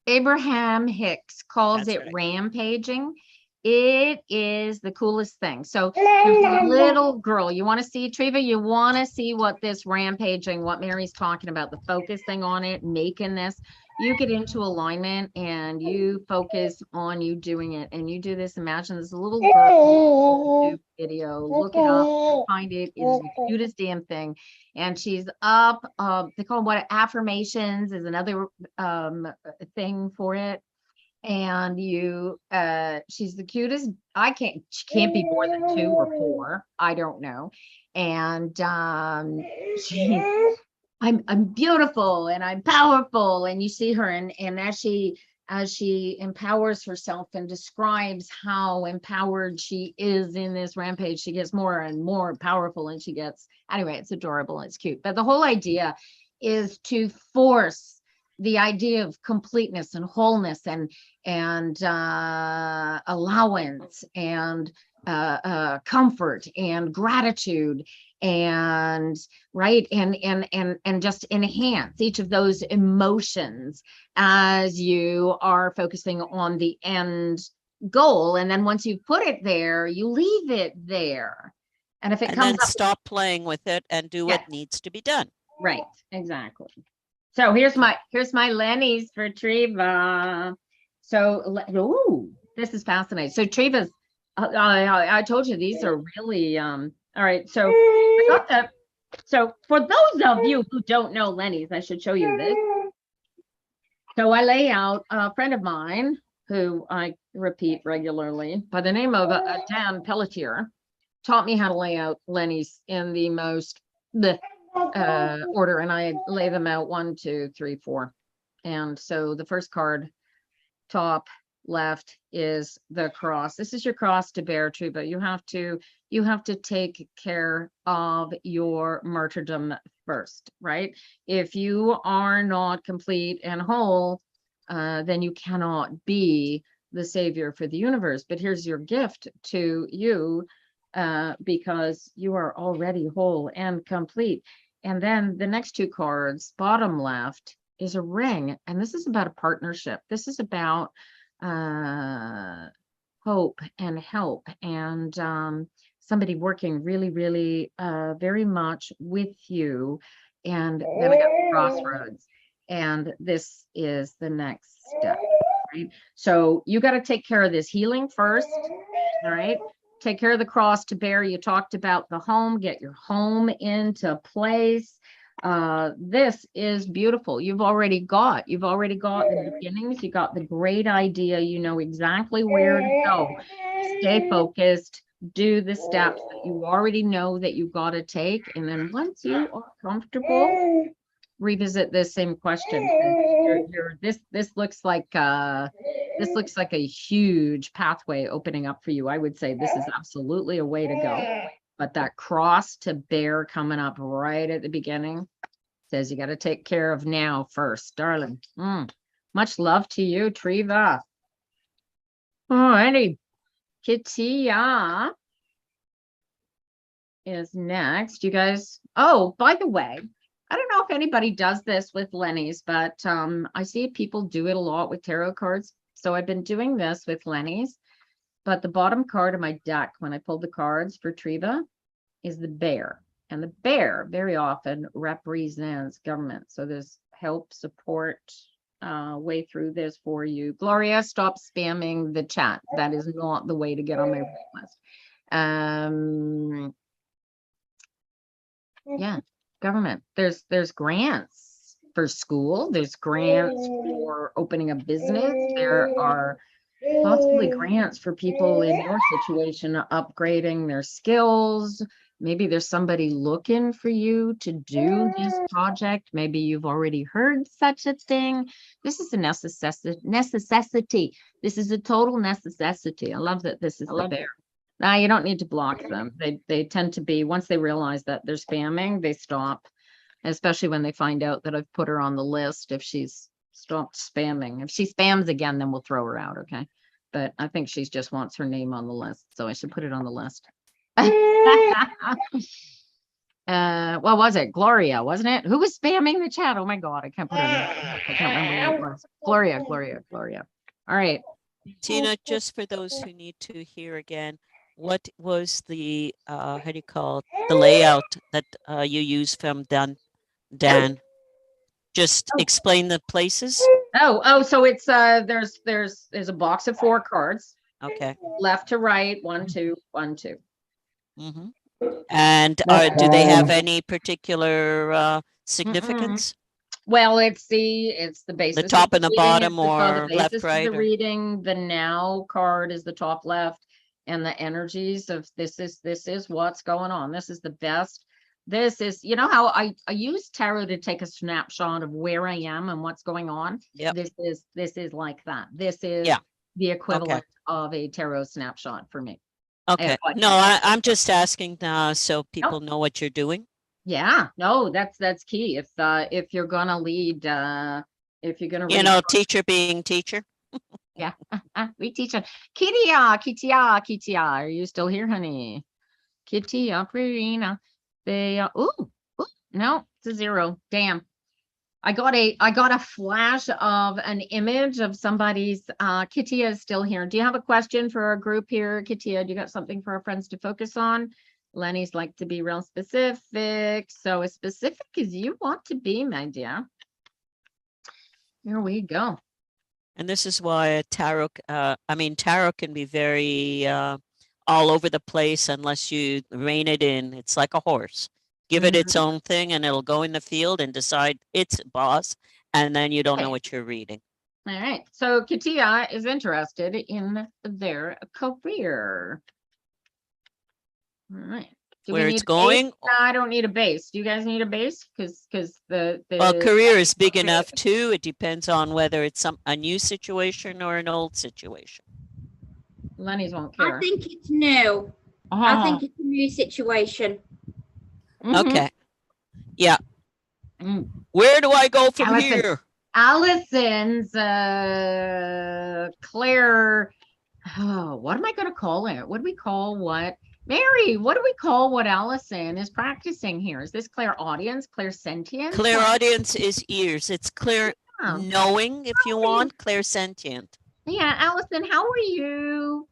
Abraham Hicks calls it rampaging. It is the coolest thing. So there's a little girl, you want to see, Treva, you want to see what this rampaging, what Mary's talking about, the focusing on it, making this, you get into alignment and you focus on you doing it, and you do this. Imagine this little girl video, look it up, find it. It's the cutest damn thing. And she's up, they call them what, affirmations is another thing for it. And she's the cutest. She can't be more than 2 or 4, I don't know. And I'm beautiful and I'm powerful, and you see her, and as she empowers herself and describes how empowered she is in this rampage, she gets more and more powerful, and anyway, it's adorable and it's cute. But the whole idea is to force the idea of completeness and wholeness and allowance and comfort and gratitude and and just enhance each of those emotions as you are focusing on the end goal. And then once you put it there, you leave it there. And if it comes up, stop playing with it and do what needs to be done. Right, exactly. So here's my Lenny's for Treva. So, this is fascinating. So Treva's, I told you these are really, all right. So I got that. So for those of you who don't know Lenny's, I should show you this. So I lay out a friend of mine who I repeat regularly by the name of Dan Pelletier, taught me how to lay out Lenny's in the most order, and I lay them out 1, 2, 3, 4. And so the first card, top, left is the cross. This is your cross to bear too, but you have to take care of your martyrdom first, right? If you are not complete and whole, then you cannot be the savior for the universe. But here's your gift to you, because you are already whole and complete. And then the next two cards, bottom left, is a ring. And this is about a partnership. This is about hope and help, and somebody working really, really very much with you. And then I got the crossroads. And this is the next step, right? So you got to take care of this healing first, all right? Take care of the cross to bear. You talked about the home, get your home into place. This is beautiful. You've already got the beginnings. You got the great idea. You know exactly where to go. Stay focused, do the steps that you already know that you got to take. And then once you are comfortable, revisit this same question. This looks like a huge pathway opening up for you. I would say this is absolutely a way to go. But that cross to bear coming up right at the beginning says you got to take care of now first, darling. Much love to you, Triva. Alrighty, Kitia is next. You guys. Oh, by the way, I don't know if anybody does this with Lenny's, but I see people do it a lot with tarot cards. So I've been doing this with Lenny's. But the bottom card of my deck, when I pulled the cards for Triva, is the bear. And the bear very often represents government. So there's help, support, way through this for you. Gloria, stop spamming the chat. That is not the way to get on my wait list. Yeah, government. There's grants for school. There's grants for opening a business. There are possibly grants for people in your situation, upgrading their skills. Maybe there's somebody looking for you to do this project. Maybe you've already heard such a thing. This is a necessity. This is a total necessity. I love that this is the bear. Now you don't need to block them. They tend to be, once they realize that they're spamming, they stop, especially when they find out that I've put her on the list. If she's stopped spamming, if she spams again, then we'll throw her out. Okay. But I think she just wants her name on the list. So I should put it on the list. What was it? Gloria, wasn't it? Who was spamming the chat? Oh my God. I can't put her name. I can't remember who it was. Gloria. All right. Tina, just for those who need to hear again, what was the how do you call it, the layout that you use from Dan? Just explain the places. So it's there's a box of 4 cards. Okay. Left to right, 1, 2, 1, 2. Mm-hmm. And do they have any particular significance? Well, it's the basis. The top and the bottom, or the left, right? The reading, the now card is the top left, and the energies of this is what's going on. This is the best. This is, you know how I use tarot to take a snapshot of where I am and what's going on. Yep. This is like that. This is the equivalent of a tarot snapshot for me. Okay. No, I'm just asking so people know what you're doing. Yeah, no, that's key. If you're gonna lead, if you're gonna, you know, teacher being teacher. Yeah, we teach it. Kitia, are you still here, honey? Kitia, Prerina. They no, it's a 0. Damn. I got a flash of an image of somebody's Kitia is still here. Do you have a question for our group here, Kitia? Do you got something for our friends to focus on? Lenny's like to be real specific. So as specific as you want to be, my dear. Here we go. And this is why tarot can be very all over the place unless you rein it in. It's like a horse. Give it its own thing and it'll go in the field and decide its boss. And then you don't know what you're reading. All right. So Kitia is interested in their career. All right. where it's going. No, I don't need a base. Do you guys need a base? Because the career is big enough too. It depends on whether it's a new situation or an old situation. Lenny's won't care. I think it's new. I think it's a new situation. Okay. Yeah. Where do I go from Allison. here? Allison's Claire. Oh, what am I going to call it? What do we call what? Mary, what do we call what Allison is practicing here? Is this clairaudience, clairsentient? Clairaudience is ears. It's clear knowing, if you want, clairsentient. Yeah, Allison, how are you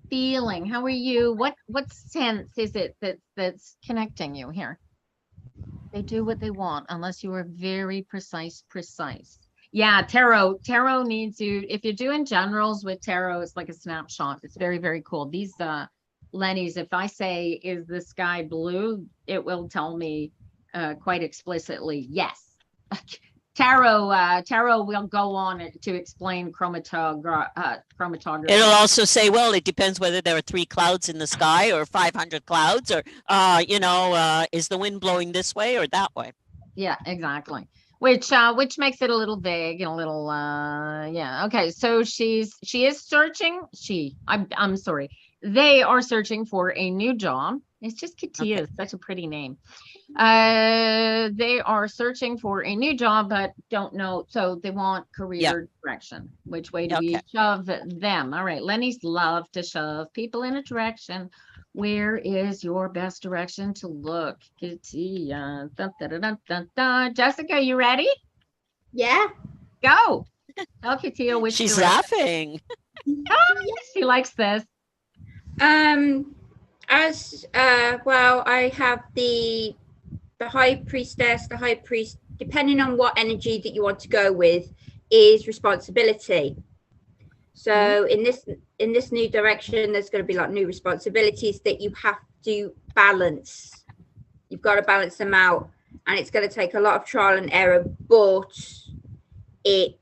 feeling? How are you? What sense is it that's connecting you here? They do what they want unless you are very precise. Yeah, tarot needs you. If you're doing generals with tarot, it's like a snapshot. It's very, very cool. These Lenny's, if I say, is the sky blue, it will tell me quite explicitly, yes. Tarot will go on to explain chromatography. It'll also say, well, it depends whether there are 3 clouds in the sky or 500 clouds, or is the wind blowing this way or that way? Yeah, exactly. Which makes it a little vague and a little yeah. Okay, so she is searching. I'm sorry. They are searching for a new job. It's just Katia, okay. Such a pretty name. They are searching for a new job, but don't know. So they want career direction. Which way do we shove them? All right. Lenny's love to shove people in a direction. Where is your best direction to look? Katia. Dun, dun, dun, dun, dun. Jessica, you ready? Yeah. Go. Tell Katia which She's direction. laughing. She likes this. I have the high priestess, the high priest, depending on what energy that you want to go with, is responsibility. So in this new direction, there's going to be like new responsibilities that you have to balance. You've got to balance them out, and it's going to take a lot of trial and error, but it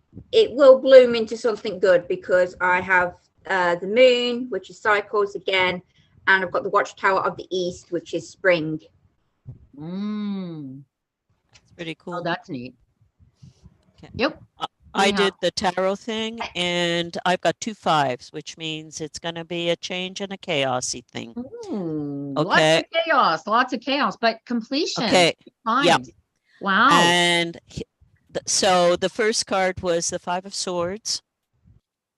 will bloom into something good, because I have the moon, which is cycles again, and I've got the watchtower of the east, which is spring. It's pretty cool. Oh, that's neat. Okay. Yep. I did the tarot thing, and I've got 2 5s, which means it's going to be a change and a chaosy thing. Okay. Lots of chaos, but completion. Okay. Yeah. Wow. And so the first card was the 5 of Swords.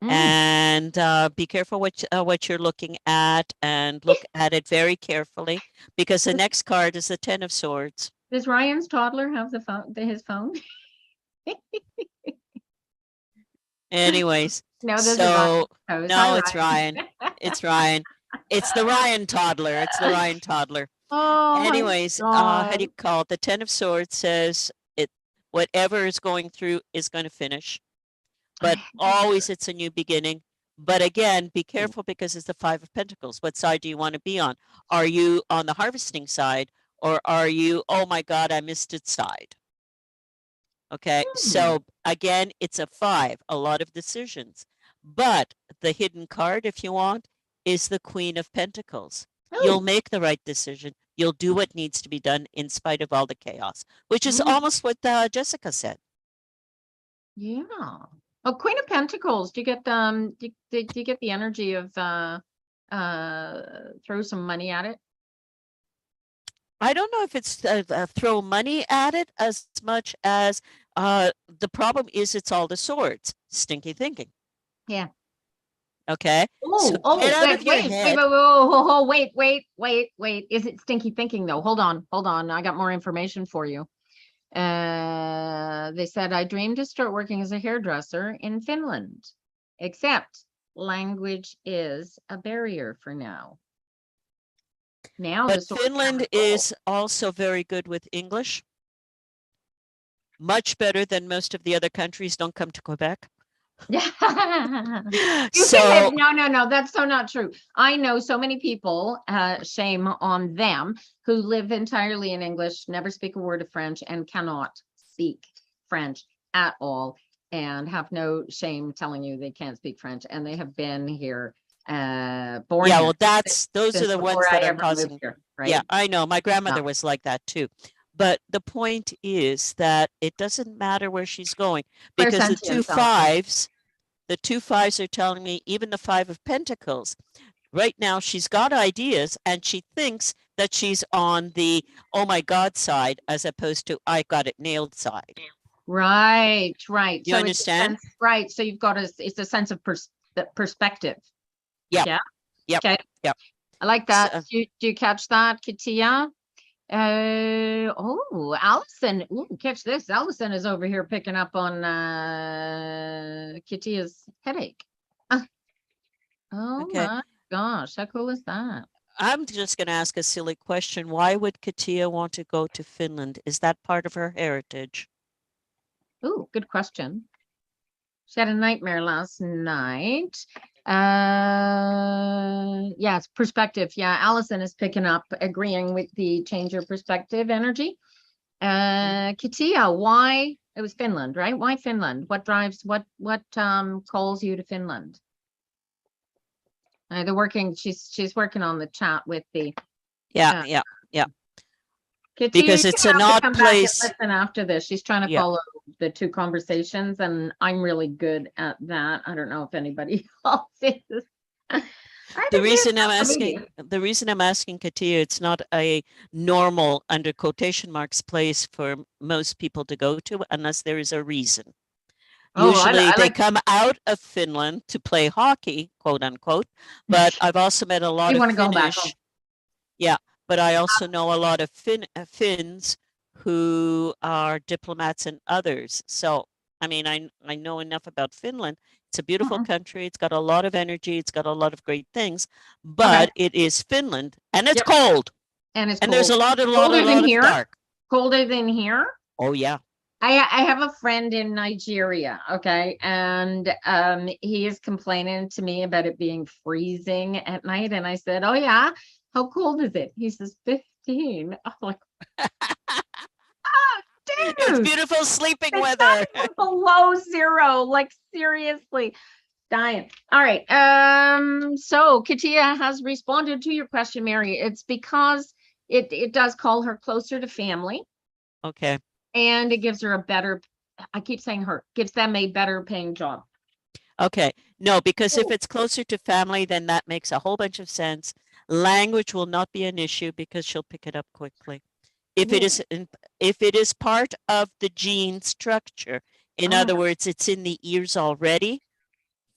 And be careful what you're looking at, and look at it very carefully, because the next card is the 10 of Swords. Does Ryan's toddler have his phone? Anyways, no, it's Ryan. It's Ryan. It's the Ryan toddler. It's the Ryan toddler. Oh, anyways, how do you call it? The 10 of Swords says whatever is going through is going to finish. But always it's a new beginning. But again, be careful, because it's the 5 of Pentacles. What side do you want to be on? Are you on the harvesting side, or are you, oh my God, I missed it side? Okay, so again, it's a 5, a lot of decisions. But the hidden card, if you want, is the Queen of Pentacles. You'll make the right decision. You'll do what needs to be done in spite of all the chaos, which is almost what Jessica said. Yeah. Oh, Queen of Pentacles. Do you get do you get the energy of throw some money at it? I don't know if it's throw money at it as much as the problem is it's all the swords. Stinky thinking. Yeah. Okay. Wait. Is it stinky thinking though? Hold on. I got more information for you. They said, I dreamed to start working as a hairdresser in Finland, except language is a barrier for now. But Finland is also very good with English. Much better than most of the other countries. Don't come to Quebec. No, that's so not true. I know so many people, shame on them, who live entirely in English, never speak a word of French, and cannot speak French at all, and have no shame telling you they can't speak French, and they have been here born. Yeah, well, those are the ones that are causing right? Yeah, I know. My grandmother was like that too. But the point is that it doesn't matter where she's going, because the two fives are telling me, even the 5 of Pentacles, right now she's got ideas and she thinks that she's on the, oh my God side, as opposed to I got it nailed side. Right. You understand? Right. So you've got it's a sense of perspective. Yeah. Yeah. Yep. Okay. Yep. I like that. So, Do you catch that, Katia? Oh, Allison. Ooh, catch this. Allison is over here picking up on Katia's headache. Oh okay. my gosh, how cool is that? I'm just going to ask a silly question. Why would Katia want to go to Finland? Is that part of her heritage? Ooh, good question. She had a nightmare last night. Yes, perspective. Yeah, Allison is picking up, agreeing with the change your perspective energy. Katia, why? It was Finland, right? Why Finland? What drives, what calls you to Finland? They're working, she's working on the chat with the Yeah. Katia, Because you it's have an to odd come back and place. listen after this. She's trying to Yeah. follow the 2 conversations, and I'm really good at that. I don't know if anybody else is. The reason I'm asking Katia, it's not a normal, under quotation marks, place for most people to go to unless there is a reason. Usually they come out of Finland to play hockey, quote unquote, but I've also met a lot of Finnish. Yeah, but I also know a lot of Finns who are diplomats and others. So, I mean, I know enough about Finland. It's a beautiful country. It's got a lot of energy. It's got a lot of great things, but it is Finland, and it's cold. And it's and there's a lot of dark. Colder than here. Oh yeah. I have a friend in Nigeria, okay, and he is complaining to me about it being freezing at night, and I said, "Oh yeah, how cold is it?" He says 15. I'm like, oh, dude, it's beautiful sleeping weather. Below 0, like seriously, dying. All right, so Katia has responded to your question, Mary. It's because it does call her closer to family. Okay. And it gives her a better, I keep saying gives them a better paying job. Okay. No, because if it's closer to family, then that makes a whole bunch of sense. Language will not be an issue because she'll pick it up quickly. If it is part of the gene structure, in other words, it's in the ears already,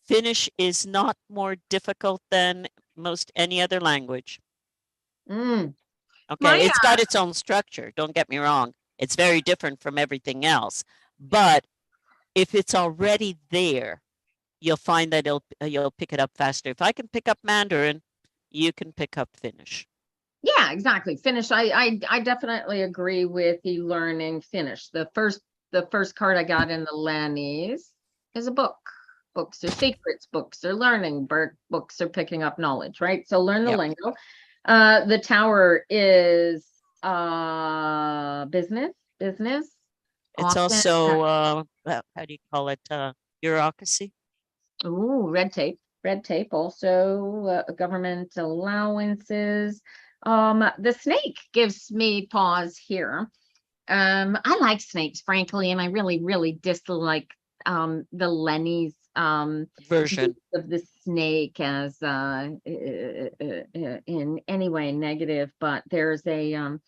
Finnish is not more difficult than most any other language. Okay, it's got its own structure. Don't get me wrong. It's very different from everything else. But if it's already there, you'll find that you'll pick it up faster. If I can pick up Mandarin, you can pick up Finnish. Yeah, exactly. Finnish. I definitely agree with the learning Finnish. The first card I got in the Lannies is a book. Books are secrets. Books are learning. Books are picking up knowledge, right? So learn the lingo. The Tower is business. It's also how do you call it? Bureaucracy. Ooh, red tape. Also government allowances. The snake gives me pause here. I like snakes, frankly, and I really dislike the Lenny's version of the snake as in any way negative. But there's a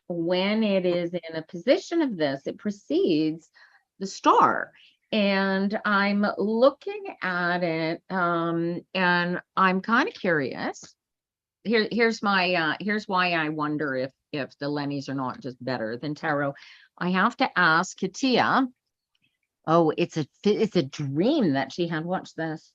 when it is in a position of this, it precedes the star. And I'm looking at it, and I'm kind of curious. Here's why I wonder if the Lennies are not just better than tarot. I have to ask Katia. Oh, it's a dream that she had. Watch this.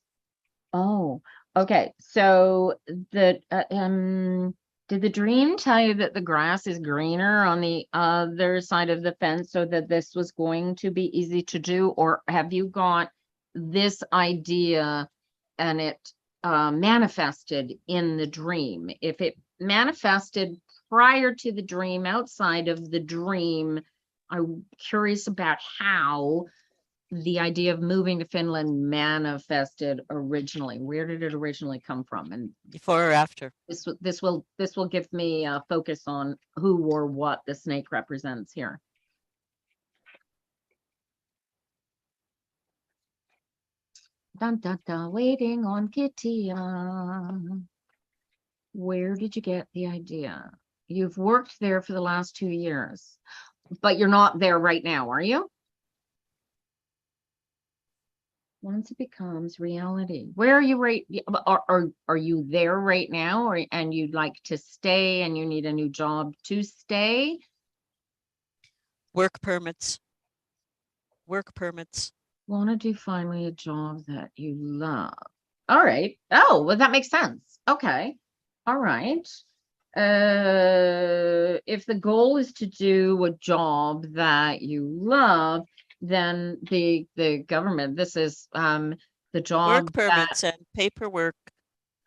Oh, okay. So did the dream tell you that the grass is greener on the other side of the fence so that this was going to be easy to do? Or have you got this idea and it manifested in the dream? If it manifested prior to the dream, outside of the dream, I'm curious about how the idea of moving to Finland manifested originally? Where did it originally come from? And Before or after? this will give me a focus on who or what the snake represents here. Dun, dun, dun, waiting on Kitty. Where did you get the idea? You've worked there for the last 2 years, but you're not there right now, are you? Once it becomes reality, where are you right? Are you there right now, and you'd like to stay and you need a new job to stay? Work permits. Work permits. Want to do finally a job that you love. All right. Oh, well, that makes sense. Okay. All right. If the goal is to do a job that you love, then the government, this is the job Work permits and paperwork.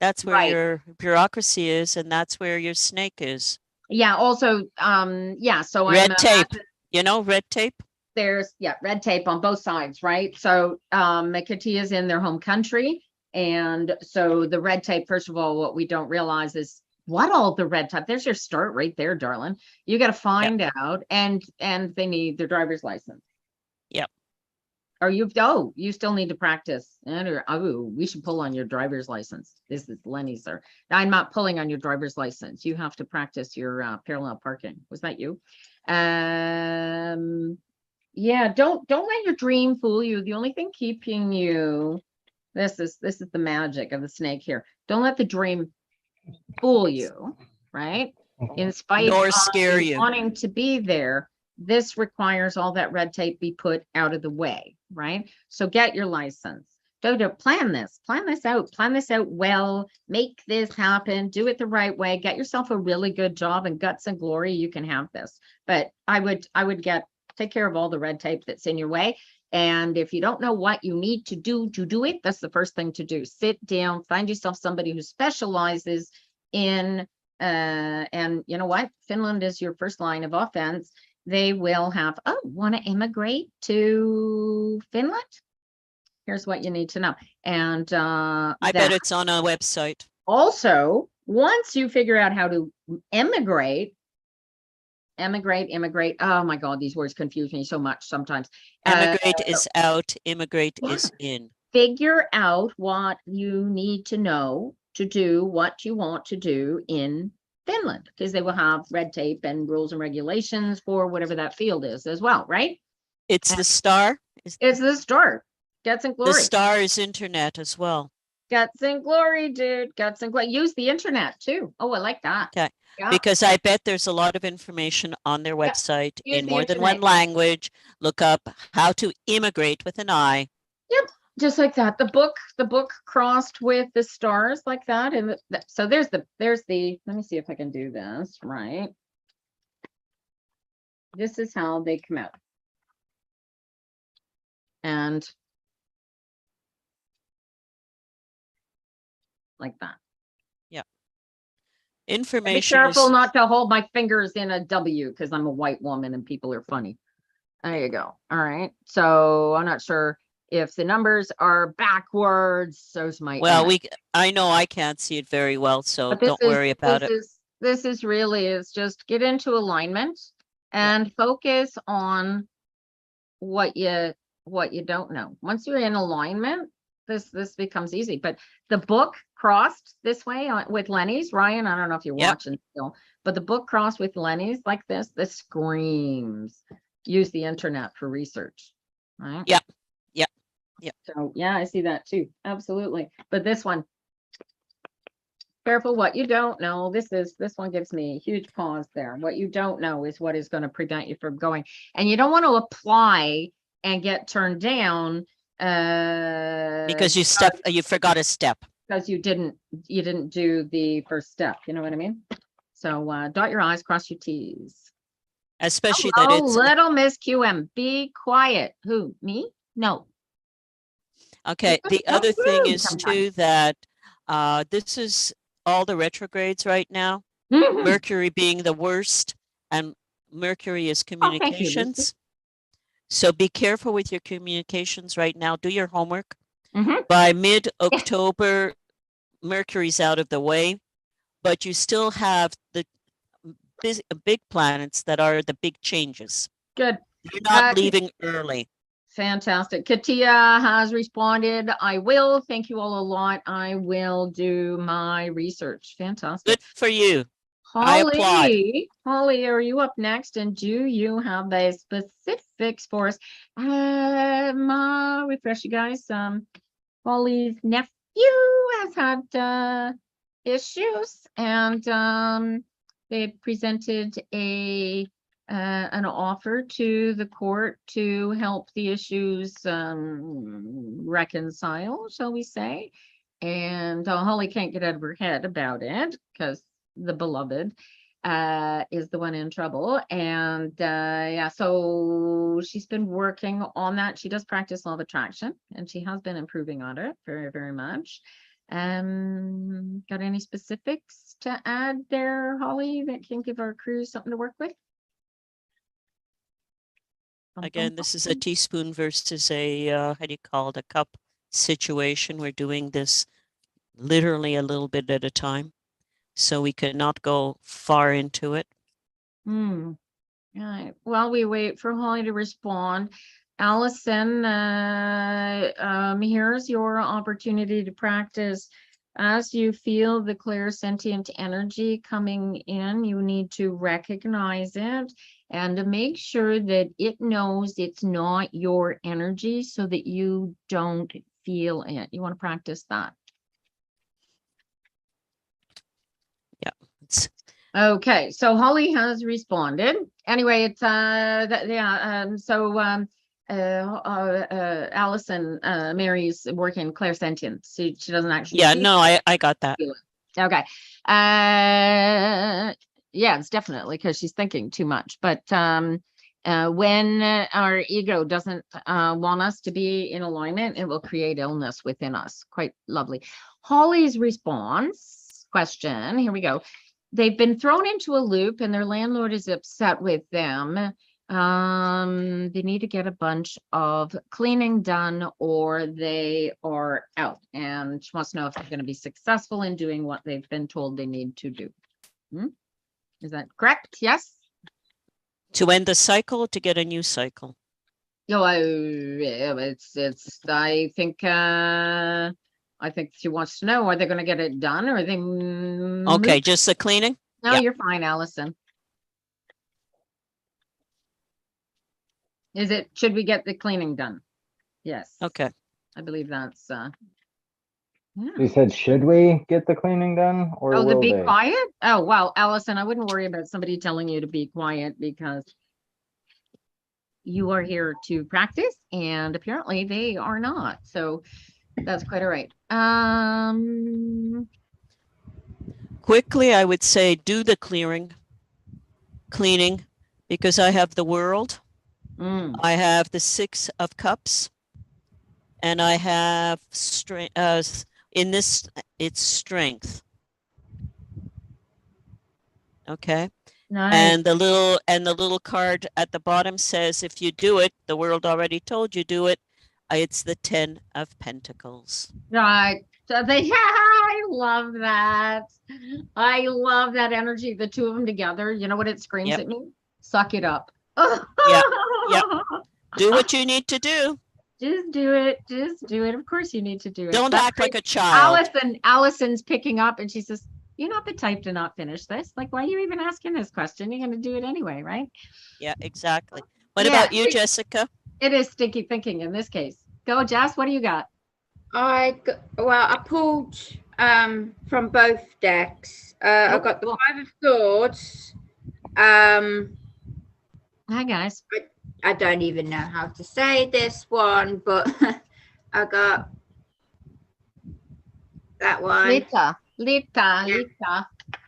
That's where Right. your bureaucracy is, and that's where your snake is. Yeah, also, yeah, so Red tape. You know, red tape. There's red tape on both sides, right? So Kitty is in their home country, and so the red tape, first of all, what we don't realize is what all the red tape. There's your start right there, darling. You got to find out, and they need their driver's license. Yep. Or you still need to practice. We should pull on your driver's license. This is Lenny, sir. I'm not pulling on your driver's license. You have to practice your parallel parking. Was that you? Yeah, don't let your dream fool you. The only thing keeping you, this is the magic of the snake here. Don't let the dream fool you, right? In spite Nor of scare you. wanting to be there, this requires all that red tape be put out of the way, right? So get your license. Plan this out well, make this happen, do it the right way, get yourself a really good job, and guts and glory, you can have this. But I would take care of all the red tape that's in your way. And if you don't know what you need to do it, that's the first thing to do. Sit down, find yourself somebody who specializes in, and you know what? Finland is your first line of offense. They will have, want to immigrate to Finland? Here's what you need to know. And I bet it's on a website. Also, once you figure out how to immigrate. Oh my God, these words confuse me so much sometimes. Emigrate is out, immigrate is in. Figure out what you need to know to do what you want to do in Finland, because they will have red tape and rules and regulations for whatever that field is as well, right? It's the star. It's the star. Guts and glory. The star is internet as well. Guts and glory, dude. Guts and glory. Use the internet too. Oh, I like that. Okay. Yeah. Because I bet there's a lot of information on their website Use in the more than internet. one language. Look up how to immigrate with an I. Yep, just like that. The book crossed with the stars like that. And so there's the, let me see if I can do this right. This is how they come out. And like that. Information. Be careful not to hold my fingers in a W, because I'm a white woman and people are funny. There you go. All right. So I'm not sure if the numbers are backwards. So's my Well, I know I can't see it very well, so don't worry about it. This is really is just get into alignment and focus on what you don't know. Once you're in alignment, this becomes easy. But the book crossed this way with Lenny's, Ryan, I don't know if you're watching still, but the book crossed with Lenny's like this screams use the internet for research, right? Yeah. So yeah, I see that too, absolutely. But this one, careful what you don't know. This one gives me a huge pause there. What you don't know is what is going to prevent you from going, and you don't want to apply and get turned down because you forgot a step, because you didn't do the first step. You know what I mean? So dot your I's, cross your T's. Especially that it's little Miss QM. Be quiet. Who, me? No. Okay. The other thing is too that this is all the retrogrades right now. Mercury being the worst, and Mercury is communications. So be careful with your communications right now. Do your homework. Mhm. By mid-October, Mercury's out of the way, but you still have the big planets that are the big changes. Good. You're not leaving early. Fantastic. Katia has responded. I will. Thank you all a lot. I will do my research. Fantastic. Good for you. I applaud. Holly, are you up next? And do you have the specifics for us? Refresh you guys. Holly's nephew has had issues, and they presented an offer to the court to help the issues reconcile, shall we say. And Holly can't get out of her head about it because the beloved is the one in trouble. And yeah, so she's been working on that. She does practice law of attraction, and she has been improving on it very, very much. Got any specifics to add there, Holly, that can give our crew something to work with? Again, this is a teaspoon versus a, how do you call it, a cup situation. We're doing this literally a little bit at a time, so we cannot go far into it. All right. While we wait for Holly to respond, Allison, here's your opportunity to practice. As you feel the clear sentient energy coming in, you need to recognize it and to make sure that it knows it's not your energy so that you don't feel it. You want to practice that. Yeah. Okay, so Holly has responded. Anyway, it's Allison Mary's working clairsentience. She doesn't actually. Yeah, no, I got that. Okay. Yeah, it's definitely because she's thinking too much. But when our ego doesn't want us to be in alignment, it will create illness within us. Quite lovely. Holly's response question. Here we go. They've been thrown into a loop and their landlord is upset with them. They need to get a bunch of cleaning done or they are out. And she wants to know if they're going to be successful in doing what they've been told they need to do. Is that correct? Yes. To end the cycle, to get a new cycle. No, I think she wants to know, are they going to get it done or are they? Okay, just the cleaning? No, yeah. You're fine, Allison. Should we get the cleaning done? Yes. Okay. I believe that's, yeah. You said, should we get the cleaning done or will be they? Quiet? Oh, well, Allison, I wouldn't worry about somebody telling you to be quiet because you are here to practice and apparently they are not. So that's quite all right. Quickly, I would say do the cleaning, because I have the world. I have the 6 of Cups, and I have strength. In this, it's strength. Okay. Nice. And the little card at the bottom says, if you do it, the world already told you do it. It's the 10 of Pentacles. Right. So I love that. I love that energy. The two of them together. You know what it screams at me? Suck it up. Yeah. Yep. Do what you need to do. Just do it. Just do it. Of course you need to do it. Don't act like a child. Allison's picking up and she says, you're not the type to not finish this. Like, why are you even asking this question? You're going to do it anyway, right? Yeah, exactly. What about you, Jessica? It is stinky thinking in this case. Go, Jess. What do you got? I pulled from both decks. I got the 5 of Swords. Hi, guys. I don't even know how to say this one, but I got that one. Lita.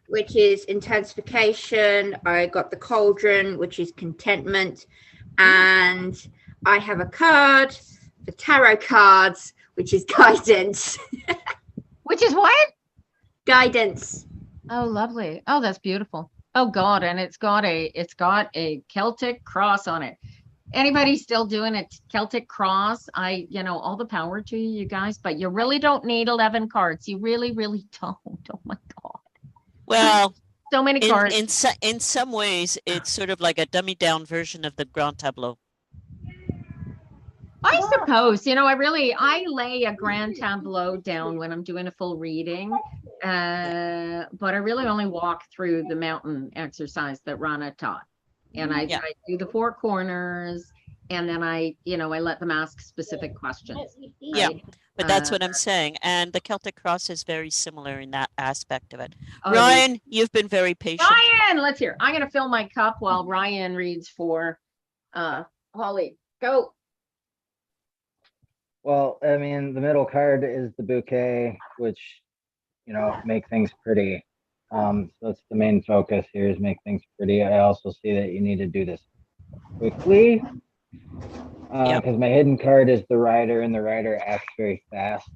Which is intensification. I got the Cauldron, which is contentment. And I have a card, the tarot cards, which is guidance. Which is what? Guidance. Oh, lovely. Oh, that's beautiful. Oh God, and it's got a Celtic cross on it. Anybody still doing a Celtic cross? All the power to you guys, but you really don't need 11 cards. You really, really don't. Oh my God. Well, so many cards. In some ways, it's sort of like a dummy down version of the Grand Tableau. I suppose, I lay a Grand Tableau down when I'm doing a full reading, but I really only walk through the mountain exercise that Rana taught. And I do the 4 corners, and then I let them ask specific questions. Right? Yeah, but that's what I'm saying. And the Celtic cross is very similar in that aspect of it. Ryan, you've been very patient. Ryan, let's hear. I'm going to fill my cup while Ryan reads for Holly. Go. Well, I mean, the middle card is the bouquet, which, make things pretty. So that's the main focus here, is make things pretty. I also see that you need to do this quickly, because my hidden card is the rider, and the rider acts very fast.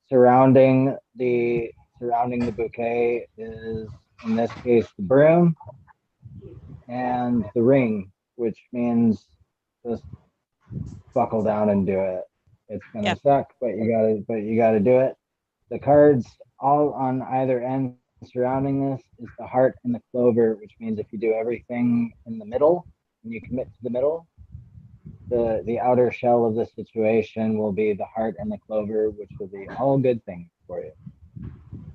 Surrounding the bouquet is, in this case, the broom and the ring, which means just buckle down and do it. It's gonna suck, but you gotta do it. The cards all on either end surrounding this is the heart and the clover, which means if you do everything in the middle and you commit to the middle, the outer shell of the situation will be the heart and the clover, which will be all good things for you.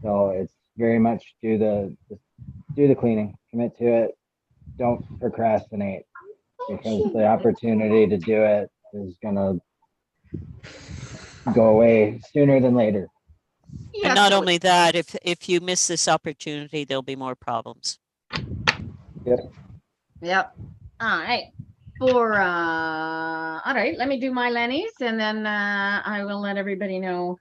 So it's very much do the cleaning, commit to it, don't procrastinate, because the opportunity to do it is gonna go away sooner than later. And not only that, if you miss this opportunity, there'll be more problems. Yep. All right. All right, let me do my Lenny's, and then I will let everybody know.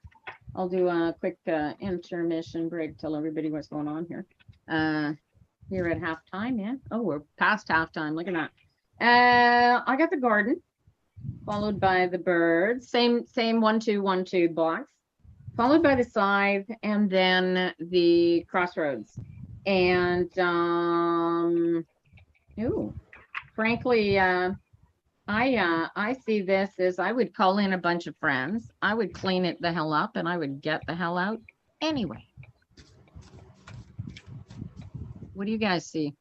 I'll do a quick intermission break, tell everybody what's going on here. Here at halftime, yeah. Oh, we're past halftime. Look at that. I got the garden, followed by the birds. Same 1-2-1-2 box, followed by the scythe, and then the crossroads. And frankly, I see this as I would call in a bunch of friends. I would clean it the hell up, and I would get the hell out anyway. What do you guys see?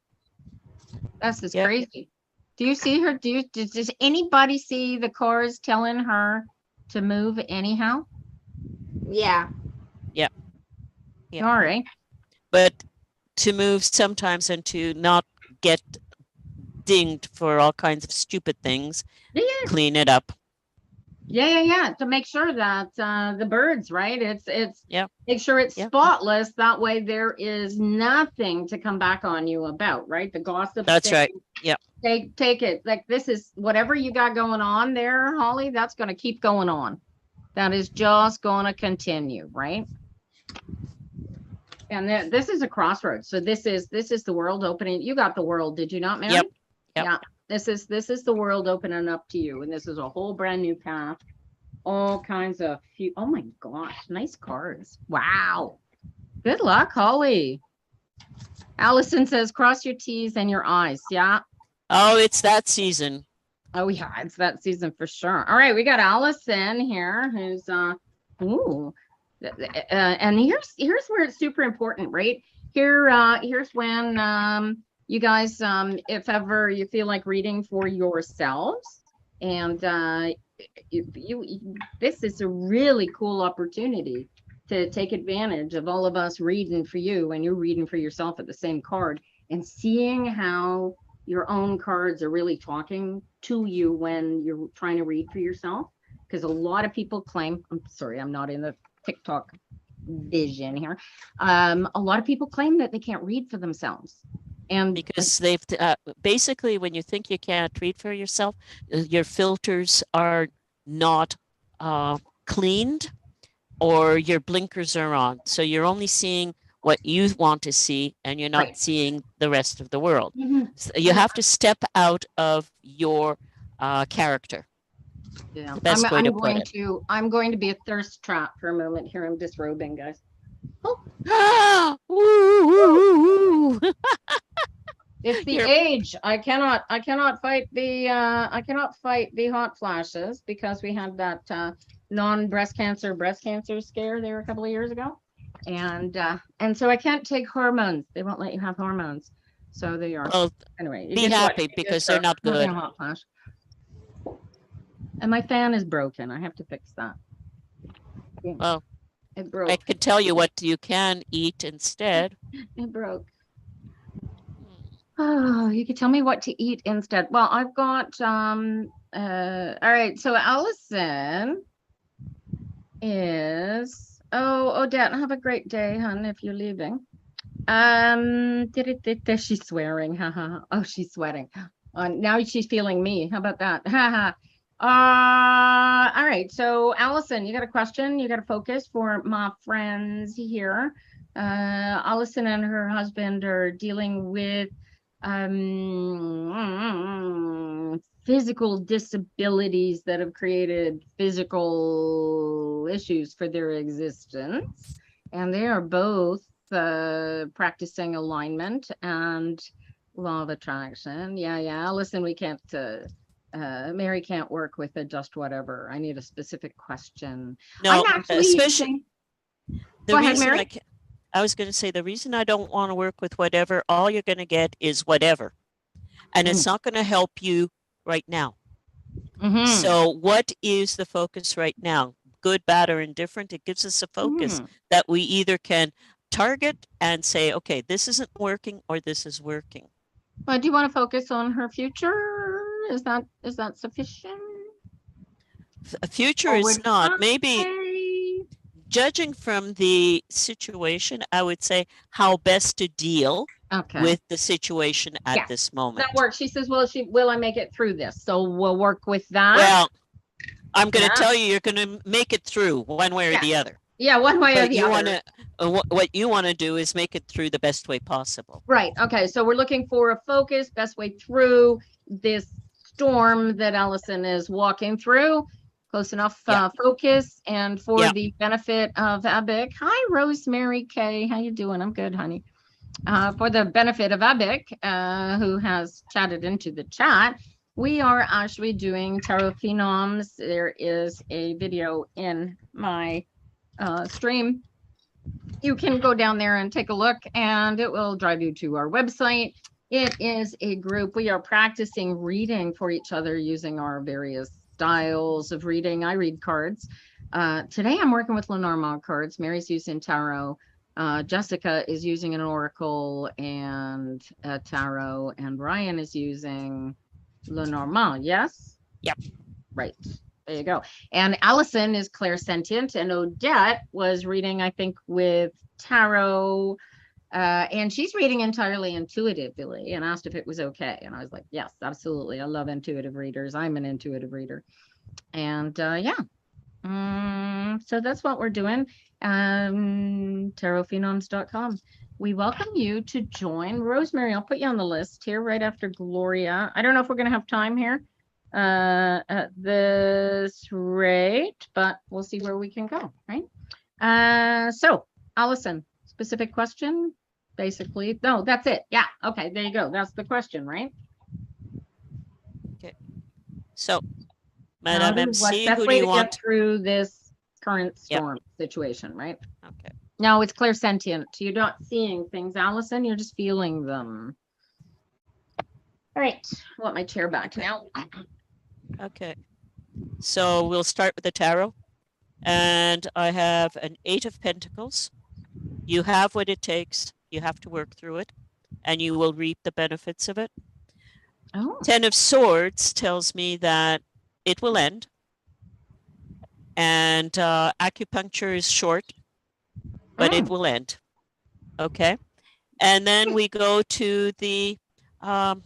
That's just crazy. Do you see her? Does anybody see the cards telling her to move anyhow? Yeah. Yeah. All right. But to move sometimes and to not get dinged for all kinds of stupid things, clean it up. Yeah. To make sure that the birds, right? It's make sure it's spotless. That way there is nothing to come back on you about, right? The gossip. That's right. Yeah. Take it. Like, this is whatever you got going on there, Holly, that's going to keep going on. That is just going to continue, right? And this is a crossroads. So this is the world opening. You got the world, did you not, Mary? Yep. Yeah. This is the world opening up to you, and this is a whole brand new path. All kinds of oh my gosh, nice cards. Wow. Good luck, Holly. Allison says, cross your T's and your I's. Yeah. Oh, it's that season. Oh yeah, it's that season for sure. All right, we got Allison here, who's and here's where it's super important, right? Here's when you guys, if ever you feel like reading for yourselves, and this is a really cool opportunity to take advantage of all of us reading for you, and you're reading for yourself at the same card, and seeing how your own cards are really talking to you when you're trying to read for yourself. Because a lot of people claim, I'm sorry, I'm not in the TikTok vision here. A lot of people claim that they can't read for themselves. And because they've basically, when you think you can't read for yourself, your filters are not cleaned, or your blinkers are on. So you're only seeing what you want to see, and you're not seeing the rest of the world. So you have to step out of your character. Yeah, Best way to put it. I'm going to be a thirst trap for a moment here. I'm disrobing, guys. Oh. the age. I cannot fight the hot flashes because we had that non-breast cancer scare there a couple of years ago. And so I can't take hormones. They won't let you have hormones. So there you are. Well, Anyway, be happy because they're not good. A hot flash. And my fan is broken. I have to fix that. Well, it broke. I can tell you what you can eat instead. It broke. Oh, you could tell me what to eat instead. Well, I've got all right. So Allison is Odette, have a great day, hon, if you're leaving. She's swearing. Haha. Oh, she's sweating. Now she's feeling me. How about that? Haha. All right. So Allison, you got a question? You got a focus for my friends here. Allison and her husband are dealing with physical disabilities that have created physical issues for their existence, and they are both practicing alignment and law of attraction. Yeah, Allison, we can't Mary can't work with a just whatever. I need a specific question. No, I'm actually especially the Go ahead, reason Mary. I was going to say the reason I don't want to work with whatever, all you're going to get is whatever. And it's not going to help you right now. So what is the focus right now? Good, bad, or indifferent? It gives us a focus that we either can target and say, okay, this isn't working or this is working. But do you want to focus on her future? Is that sufficient? A future is not. Maybe judging from the situation, I would say how best to deal with the situation at this moment. That works. She says, will I make it through this? So we'll work with that. Well, I'm going to tell you, you're going to make it through one way or the other. Yeah, one way or the other. What you want to do is make it through the best way possible. Right. Okay. So we're looking for a focus, best way through this storm that Allison is walking through. Close enough focus, and for the benefit of Abik. Hi, Rosemary K. How you doing? I'm good, honey. For the benefit of Abik, who has chatted into the chat, we are actually doing Tarot Phenoms. There is a video in my stream. You can go down there and take a look, and it will drive you to our website. It is a group. We are practicing reading for each other using our various styles of reading. I read cards. Today I'm working with Lenormand cards. Mary's using tarot. Jessica is using an oracle and a tarot, and Ryan is using Lenormand. Yes? Yep. Right. There you go. And Allison is clairsentient, and Odette was reading, I think, with tarot. And she's reading entirely intuitively, and asked if it was okay. And I was like, yes, absolutely. I love intuitive readers. I'm an intuitive reader. And so that's what we're doing. Tarotphenoms.com. We welcome you to join. Rosemary, I'll put you on the list here right after Gloria. I don't know if we're going to have time here at this rate, but we'll see where we can go, right? So Allison, specific question, basically. No, that's it. Yeah. Okay. There you go. That's the question, right? Okay. So, Madame MC, what's who do you want? Get through this current storm situation, right? Okay. No, it's clairsentient. You're not seeing things, Allison. You're just feeling them. All right. I want my chair back now. Okay. So we'll start with the tarot. And I have an 8 of Pentacles. You have what it takes. You have to work through it, and you will reap the benefits of it. 10 of Swords tells me that it will end. And acupuncture is short, but it will end. Okay. And then we go to the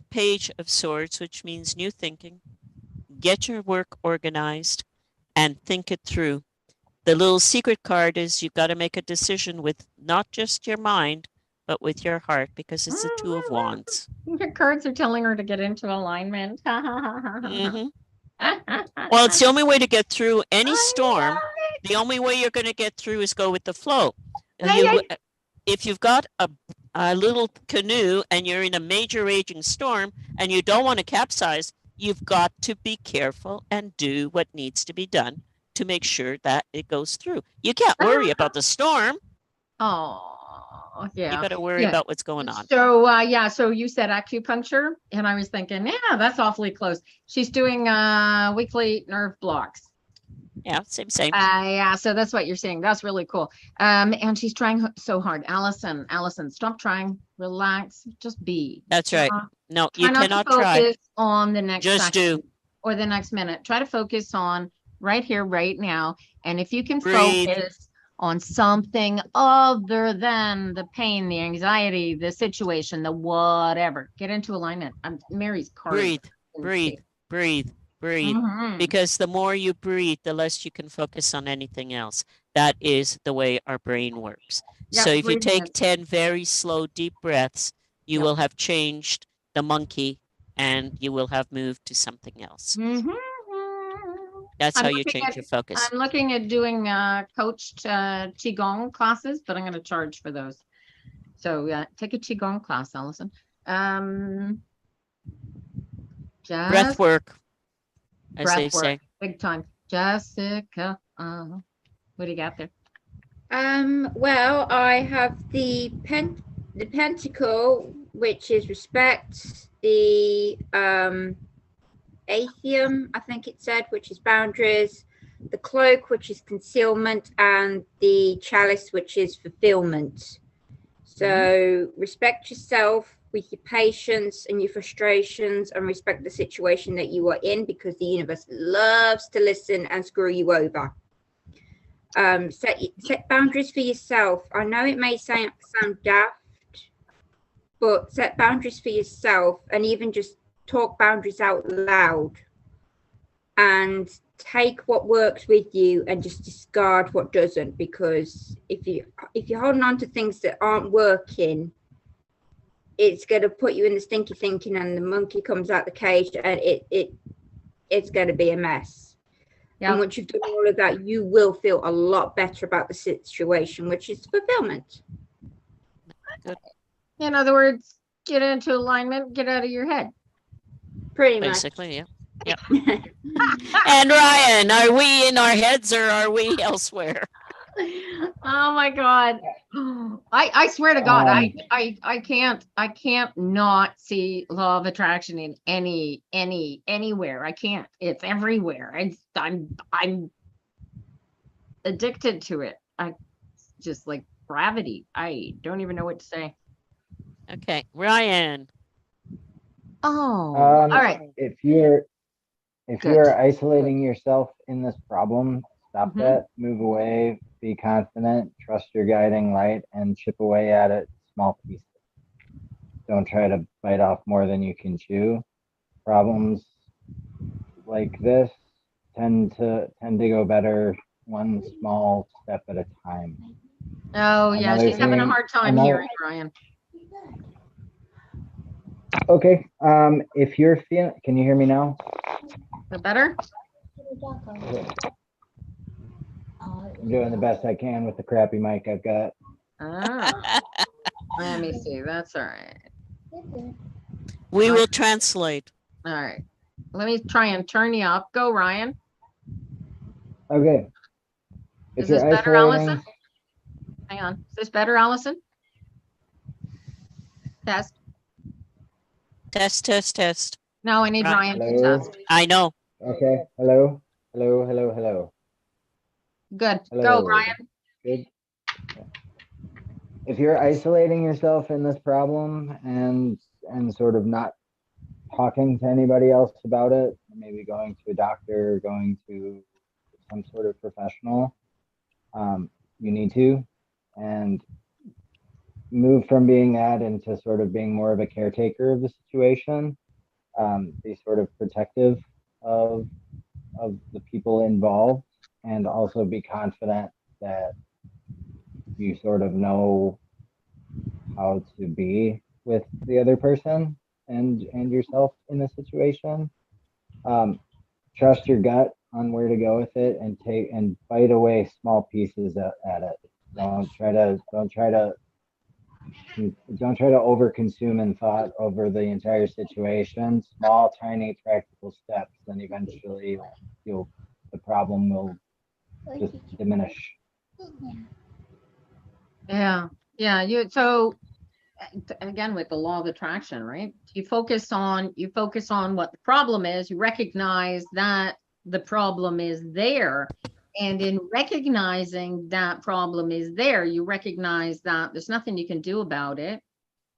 Page of Swords, which means new thinking. Get your work organized and think it through. The little secret card is you've got to make a decision with not just your mind, but with your heart, because it's the 2 of Wands. Your cards are telling her to get into alignment. Well, it's the only way to get through any storm. The only way you're going to get through is go with the flow. If you've got a little canoe and you're in a major raging storm and you don't want to capsize, you've got to be careful and do what needs to be done to make sure that it goes through. You can't worry about the storm. Oh, yeah. You got to worry about what's going on. So, yeah, so you said acupuncture, and I was thinking, yeah, that's awfully close. She's doing weekly nerve blocks. Yeah, same. Yeah, so that's what you're saying. That's really cool. And she's trying so hard. Allison, stop trying. Relax. Just be. That's right. No, Try you not cannot to try. focus on the next Just second do. or the next minute. Try to focus on right here, right now. And if you can Breathe. focus on something other than the pain, the anxiety, the situation, the whatever, get into alignment. Mary's card. Breathe. Mhm. Because the more you breathe, the less you can focus on anything else. That is the way our brain works. Yep, So if you breathing take is- 10 very slow, deep breaths, you Yep. will have changed the monkey and you will have moved to something else. Mhm. That's I'm how you looking change at- your focus. I'm looking at doing coached Qigong classes, but I'm going to charge for those. So take a Qigong class, Allison. Breath work, as breath they work, say. big time. Jessica, what do you got there? Well, I have the pentacle, which is respect, the atheum, I think it said, which is boundaries, the cloak, which is concealment, and the chalice, which is fulfillment. So respect yourself with your patience and your frustrations, and respect the situation that you are in, because the universe loves to listen and screw you over. Set boundaries for yourself. I know it may sound daft, but set boundaries for yourself, and even just talk boundaries out loud, and take what works with you and just discard what doesn't, because if you're holding on to things that aren't working, it's going to put you in the stinky thinking, and the monkey comes out the cage, and it's going to be a mess. And once you've done all of that, you will feel a lot better about the situation, which is fulfillment. Good. In other words, get into alignment, get out of your head. Pretty much. Basically, yeah. Yep. And Ryan, are we in our heads or are we elsewhere? Oh my God. I swear to God, I can't not see law of attraction in anywhere. I can't. It's everywhere. I'm addicted to it. I just like gravity. I don't even know what to say. Okay, Ryan. Oh, all right. If you're Good. isolating yourself in this problem, stop Mhm. that, move away, be confident, trust your guiding light, and chip away at it small pieces. Don't try to bite off more than you can chew. Problems like this tend to go better one small step at a time. Oh yeah, Another she's having a thing- hard time another- hearing Ryan. Okay, if you're feeling, can you hear me now? Is that better? I'm doing the best I can with the crappy mic I've got. Ah, let me see. That's all right. We will translate. All right. Let me try and turn you up. Go, Ryan. Okay. If Is you're this better, isolating, Allison? Hang on. Is this better, Allison? Test. Test. No, I need Right. Ryan to Hello? test. I know. Okay, hello. Good. Go, Hello. Ryan. Good. If you're isolating yourself in this problem and sort of not talking to anybody else about it, maybe going to a doctor, going to some sort of professional, you need to, and move from being that into sort of being more of a caretaker of the situation, be sort of protective of the people involved, and also be confident that you sort of know how to be with the other person and yourself in the situation. Trust your gut on where to go with it, and bite away small pieces at it. Don't try to don't try to overconsume in thought over the entire situation. Small, tiny, practical steps, and eventually the problem will just diminish. Yeah. So again, with the law of attraction, right? You focus on what the problem is. You recognize that the problem is there. And in recognizing that problem is there, you recognize that there's nothing you can do about it.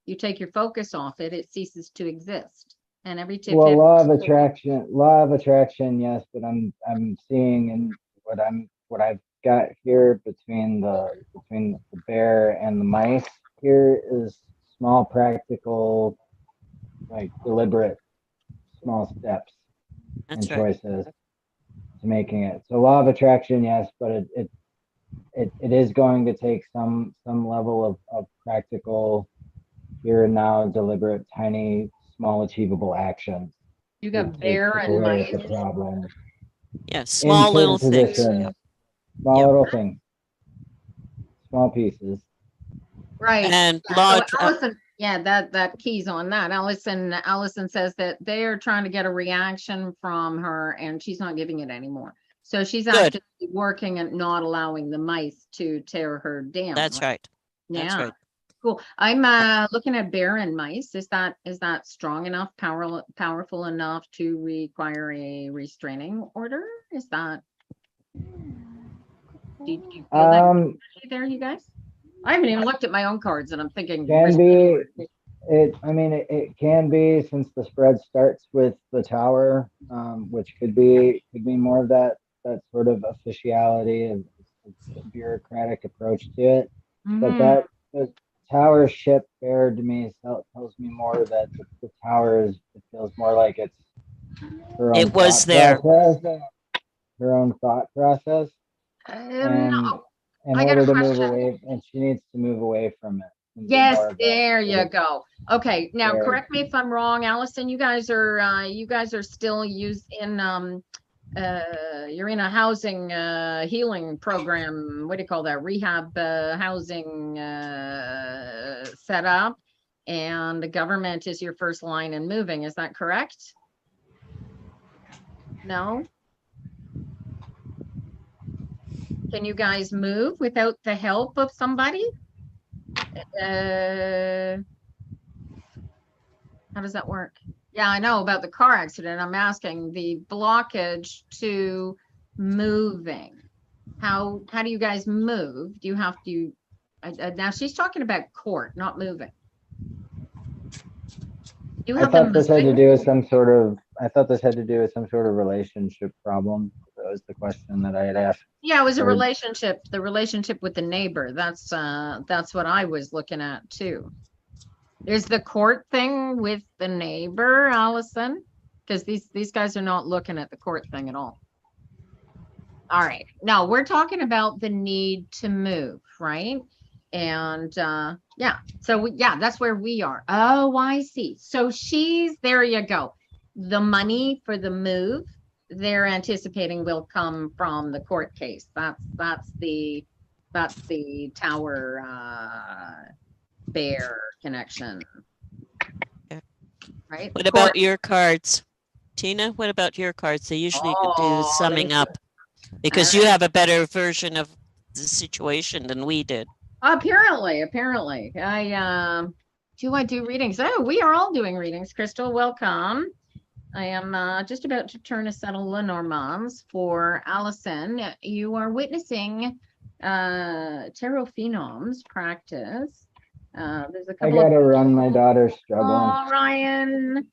You take your focus off it, it ceases to exist. And every tip. Well, law of attraction, yes, but I'm seeing, and what I've got here between the bear and the mice here is small, practical, like deliberate small steps and choices to making it. So law of attraction, yes, but it is going to take some level of practical, here and now, deliberate, tiny, small, achievable actions. You got bear and mice. The problem. Yeah, small little things. Small little things. Small pieces. Right. And Allison, that keys on that. Allison says that they are trying to get a reaction from her and she's not giving it anymore. So she's actually working and not allowing the mice to tear her down. That's right. Yeah. That's right. Cool. I'm looking at bear and mice. Is that strong enough, powerful enough to require a restraining order? Is that? Do you feel that there, you guys? I haven't even looked at my own cards, and I'm thinking. Can be. It can be, since the spread starts with the tower, which could be more of that sort of officiality and bureaucratic approach to it. But that the tower ship bear to me tells me more that the tower it feels more like it's her own. It was there. Her own thought process. No. In order to move away, and she needs to move away from it. Yes, there you go. Okay, now correct me if I'm wrong, Allison. You guys are still using you're in a housing healing program. What do you call that? Rehab housing setup, and the government is your first line in moving. Is that correct? No. Can you guys move without the help of somebody? How does that work? Yeah, I know about the car accident. I'm asking the blockage to moving. How do you guys move? Do you have to? Now she's talking about court, not moving. I thought this had to do with some sort of relationship problem. That was the question that I had asked. Yeah, it was a relationship. The relationship with the neighbor. That's what I was looking at too. There's the court thing with the neighbor, Allison, because these guys are not looking at the court thing at all. All right. Now we're talking about the need to move, right? And yeah, so that's where we are. Oh, I see. So there you go. The money for the move they're anticipating will come from the court case. That's the tower bear connection. Yeah. Right. What about your cards, Tina? What about your cards? They usually do summing up, because you have a better version of the situation than we did. Apparently. I do readings. Oh, we are all doing readings. Crystal, welcome. I am just about to turn a set of Lenormands for Allison. You are witnessing Tarot Phenoms practice. There's a couple. I gotta run. My daughter's struggling. Oh, Ryan.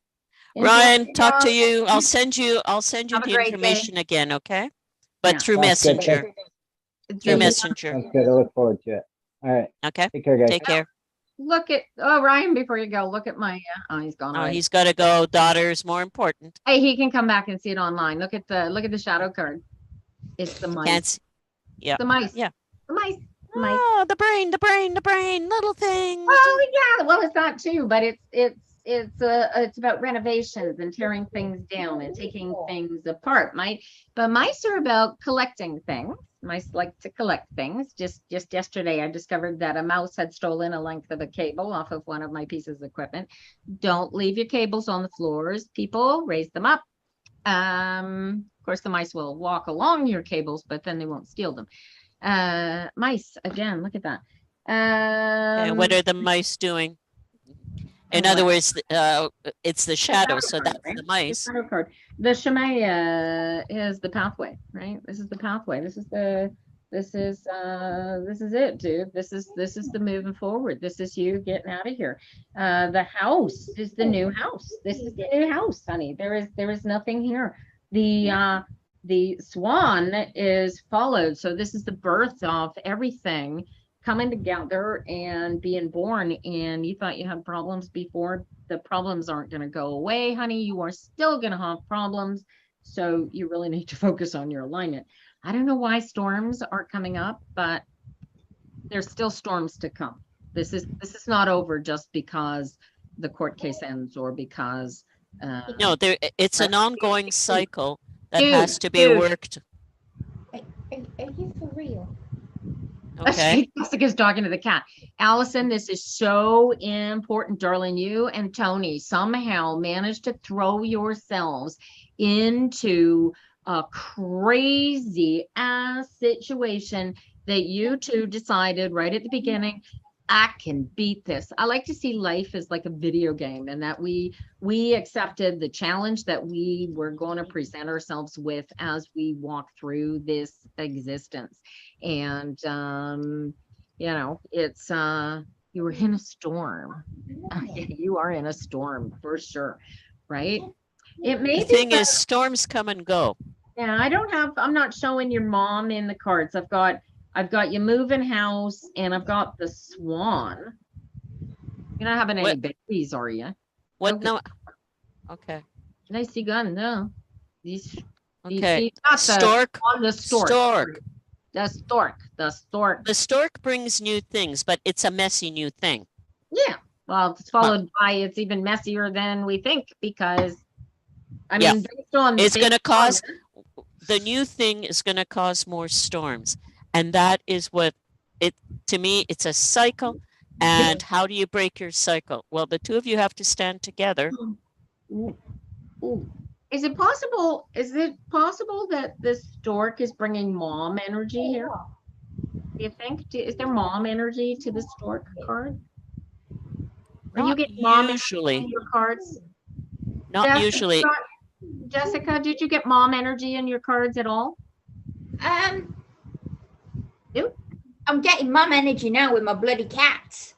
Ryan, talk to you. I'll send you the information again, okay? But through Messenger. Through Messenger. That's good. I look forward to it. All right. Okay. Take care, guys. Take care. Look at Ryan, before you go, look at my he's gone. Oh, he's got to go. Daughter's more important. Hey, he can come back and see it online. Look at the shadow card. It's the mice. Yeah. The mice. Yeah. The mice. Oh, the brain, little things. Oh yeah, well it's not too, but it's about renovations and tearing things down and taking things apart. But mice are about collecting things Mice like to collect things. Just yesterday, I discovered that a mouse had stolen a length of a cable off of one of my pieces of equipment. Don't leave your cables on the floors. People, raise them up. Of course, the mice will walk along your cables, but then they won't steal them. Mice, again, look at that. And what are the mice doing? In other words, it's the shadow, so that's the mice. The Shemaya is the pathway, right? This is the pathway. This is it, dude. This is the moving forward. This is you getting out of here. The house is the new house. This is the new house, honey. There is nothing here. The swan is followed. So this is the birth of everything coming together and being born. And you thought you had problems before. The problems aren't going to go away, honey. You are still going to have problems. So you really need to focus on your alignment. I don't know why storms are coming up, but there's still storms to come. This is not over just because the court case ends or because no, it's an ongoing cycle that has to be worked. Are you for real? Okay. Jessica's talking to the cat. Allison, this is so important, darling. You and Tony somehow managed to throw yourselves into a crazy ass situation that you two decided right at the beginning, I can beat this. I like to see life as like a video game, and that we accepted the challenge that we were going to present ourselves with as we walk through this existence. And you know, it's you were in a storm. You are in a storm for sure, right? It may the thing is, storms come and go. Yeah, I'm not showing your mom in the cards. I've got you moving house, and I've got the swan. You're not having any babies, are you? What? Okay. No. Okay. Nicely gun, no. These. Okay. Stork. The stork. The stork. The stork brings new things, but it's a messy new thing. Yeah. Well, it's followed by it's even messier than we think, because I mean, based on it's going to cause the new thing is going to cause more storms. And that is what to me, it's a cycle. And how do you break your cycle? Well, the two of you have to stand together. Is it possible that this stork is bringing mom energy here? Do you think? Is there mom energy to the stork card? Are you getting mom energy in your cards? Not usually. Jessica, did you get mom energy in your cards at all? Nope. I'm getting mom energy now with my bloody cats.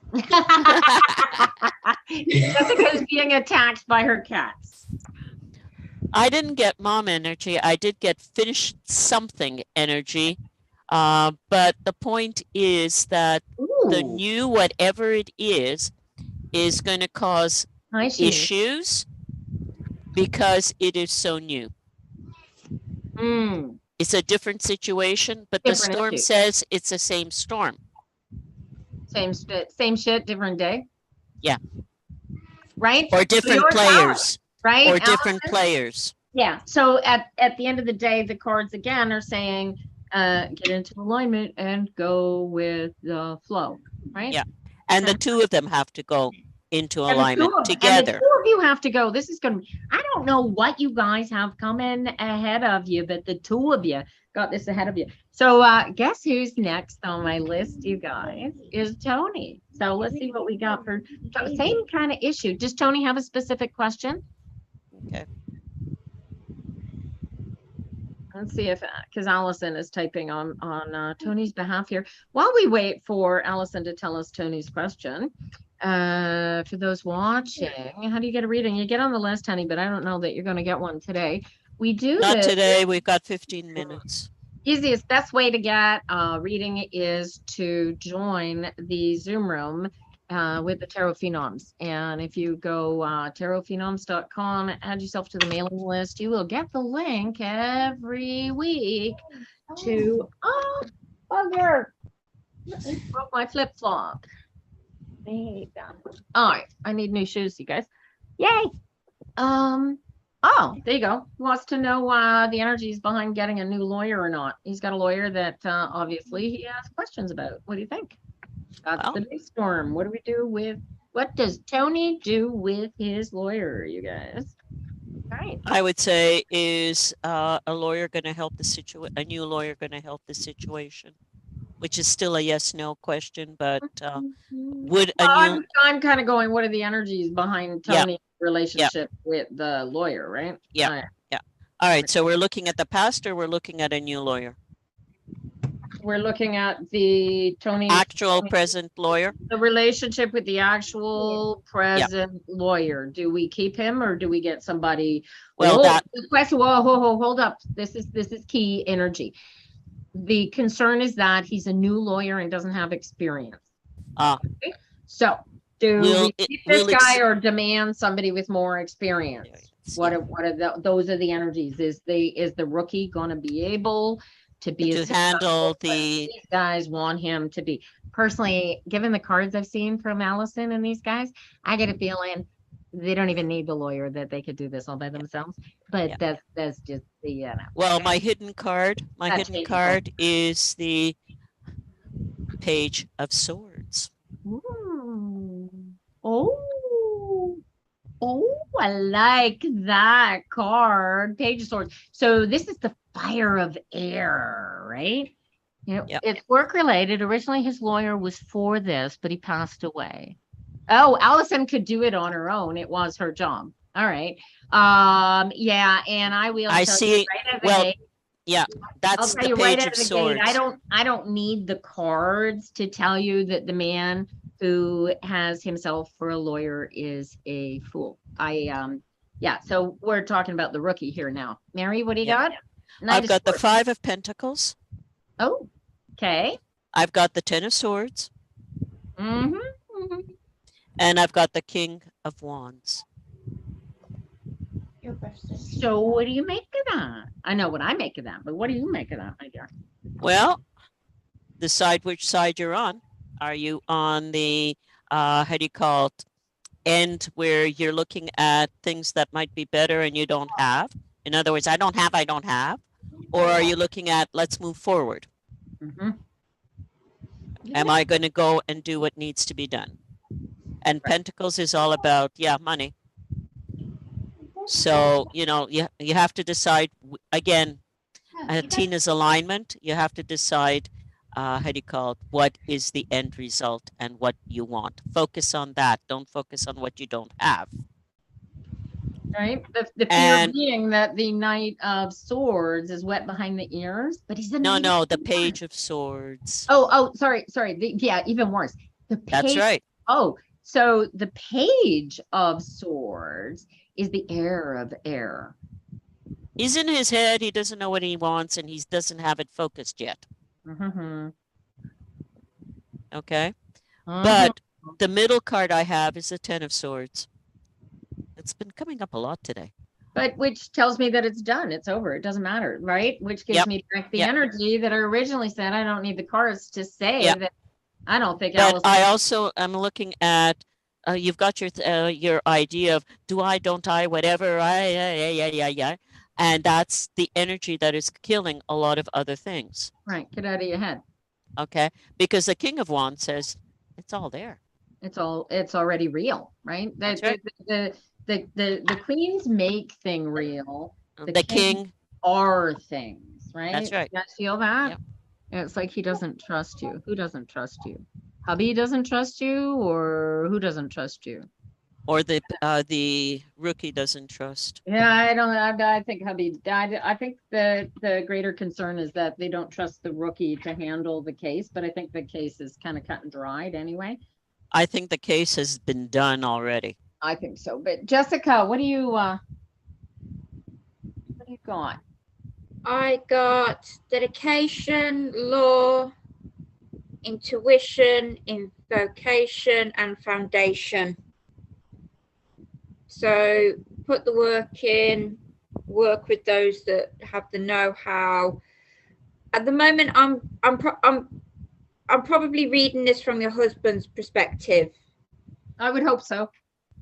Jessica's being attacked by her cats. I didn't get mom energy. I did get finish something energy. But the point is that the new whatever it is going to cause issues because it is so new. It's a different situation, but the storm says it's the same storm. Same shit, different day. Yeah. Right? Or different players. Right? Or different players. Yeah. So at the end of the day, the cards again are saying get into alignment and go with the flow. Right? Yeah. And the two of them have to go into alignment together. And the two of you have to go. This is going to, I don't know what you guys have coming ahead of you, but the two of you got this ahead of you. So guess who's next on my list, you guys, is Tony. So let's see what we got for same kind of issue. Does Tony have a specific question? Okay. Let's see if, because Allison is typing on Tony's behalf here. While we wait for Allison to tell us Tony's question, for those watching, how do you get a reading? You get on the list, honey, but I don't know that you're going to get one today. We do not today. We've got 15 minutes. Easiest, best way to get reading is to join the Zoom room with the Tarot Phenoms. And if you go tarotphenoms.com, add yourself to the mailing list, you will get the link every week to, bugger, broke my flip-flop. I hate that. All right, I need new shoes, you guys. Yay. Oh, there you go. He wants to know the energies behind getting a new lawyer or not. He's got a lawyer that obviously he has questions about. What do you think? That's the big storm. What do we do with, what does Tony do with his lawyer, you guys? All right. I would say, is a lawyer going to help the situation? A new lawyer going to help the situation? Which is still a yes/no question, but would a new? I'm kind of going, what are the energies behind Tony's relationship with the lawyer, right? Yeah, yeah. All right, so we're looking at the past, or we're looking at a new lawyer? We're looking at the present lawyer. The relationship with the actual present lawyer. Do we keep him or do we get somebody? Well, the question. Whoa, hold up. This is key energy. The concern is that he's a new lawyer and doesn't have experience. Okay? So do we keep this guy or demand somebody with more experience? What are those are the energies? Is the rookie going to be able to handle these guys want him to be? Personally, given the cards I've seen from Allison and these guys, I get a feeling they don't even need the lawyer, that they could do this all by themselves. But that's just the well, my hidden card is the Page of Swords. Ooh. Oh, I like that card. Page of Swords. So this is the fire of air, right? It's work related. Originally his lawyer was for this, but he passed away. Oh, Allison could do it on her own. It was her job. All right. Yeah, and I will. I see. That's the Page of Swords. I don't need the cards to tell you that the man who has himself for a lawyer is a fool. So we're talking about the rookie here now. Mary, what do you got? I've got the 5 of Pentacles. Oh, okay. I've got the 10 of Swords. Mm-hmm. And I've got the King of Wands. So what do you make of that? I know what I make of that, but what do you make of that, my dear? Well, decide which side you're on. Are you on the, how do you call it, end where you're looking at things that might be better and you don't have? In other words, I don't have. Or are you looking at, let's move forward? Mm-hmm. Am I going to go and do what needs to be done? And Pentacles is all about, money. So, you have to decide, again, Tina's alignment, you have to decide, what is the end result and what you want. Focus on that. Don't focus on what you don't have. Right. The fear being that the Knight of Swords is wet behind the ears, but he's the Page of Swords. Sorry. Even worse. That's right. Oh, so the Page of Swords is the heir of air. He's in his head. He doesn't know what he wants, and he doesn't have it focused yet. Mm-hmm. Okay. But the middle card I have is the 10 of Swords. It's been coming up a lot today. But which tells me that it's done. It's over. It doesn't matter, right? Which gives me back the energy that I originally said. I don't need the cards to say that. I don't think. But I also am looking at. You've got your idea of do I, don't I, whatever. And that's the energy that is killing a lot of other things. Right. Get out of your head. Okay. Because the King of Wands says it's all there. It's already real, right? That's right. The queens make thing real. The king are things, right? That's right. You guys feel that? Yep. And it's like he doesn't trust you. Who doesn't trust you? Hubby doesn't trust you, or who doesn't trust you? Or the rookie doesn't trust. Yeah, I think hubby died. I think the greater concern is that they don't trust the rookie to handle the case, but I think the case is kind of cut and dried anyway. I think the case has been done already. I think so. But Jessica, what do you got? I got dedication, law, intuition, invocation, and foundation. So put the work in, work with those that have the know-how. At the moment, I'm probably reading this from your husband's perspective. I would hope so.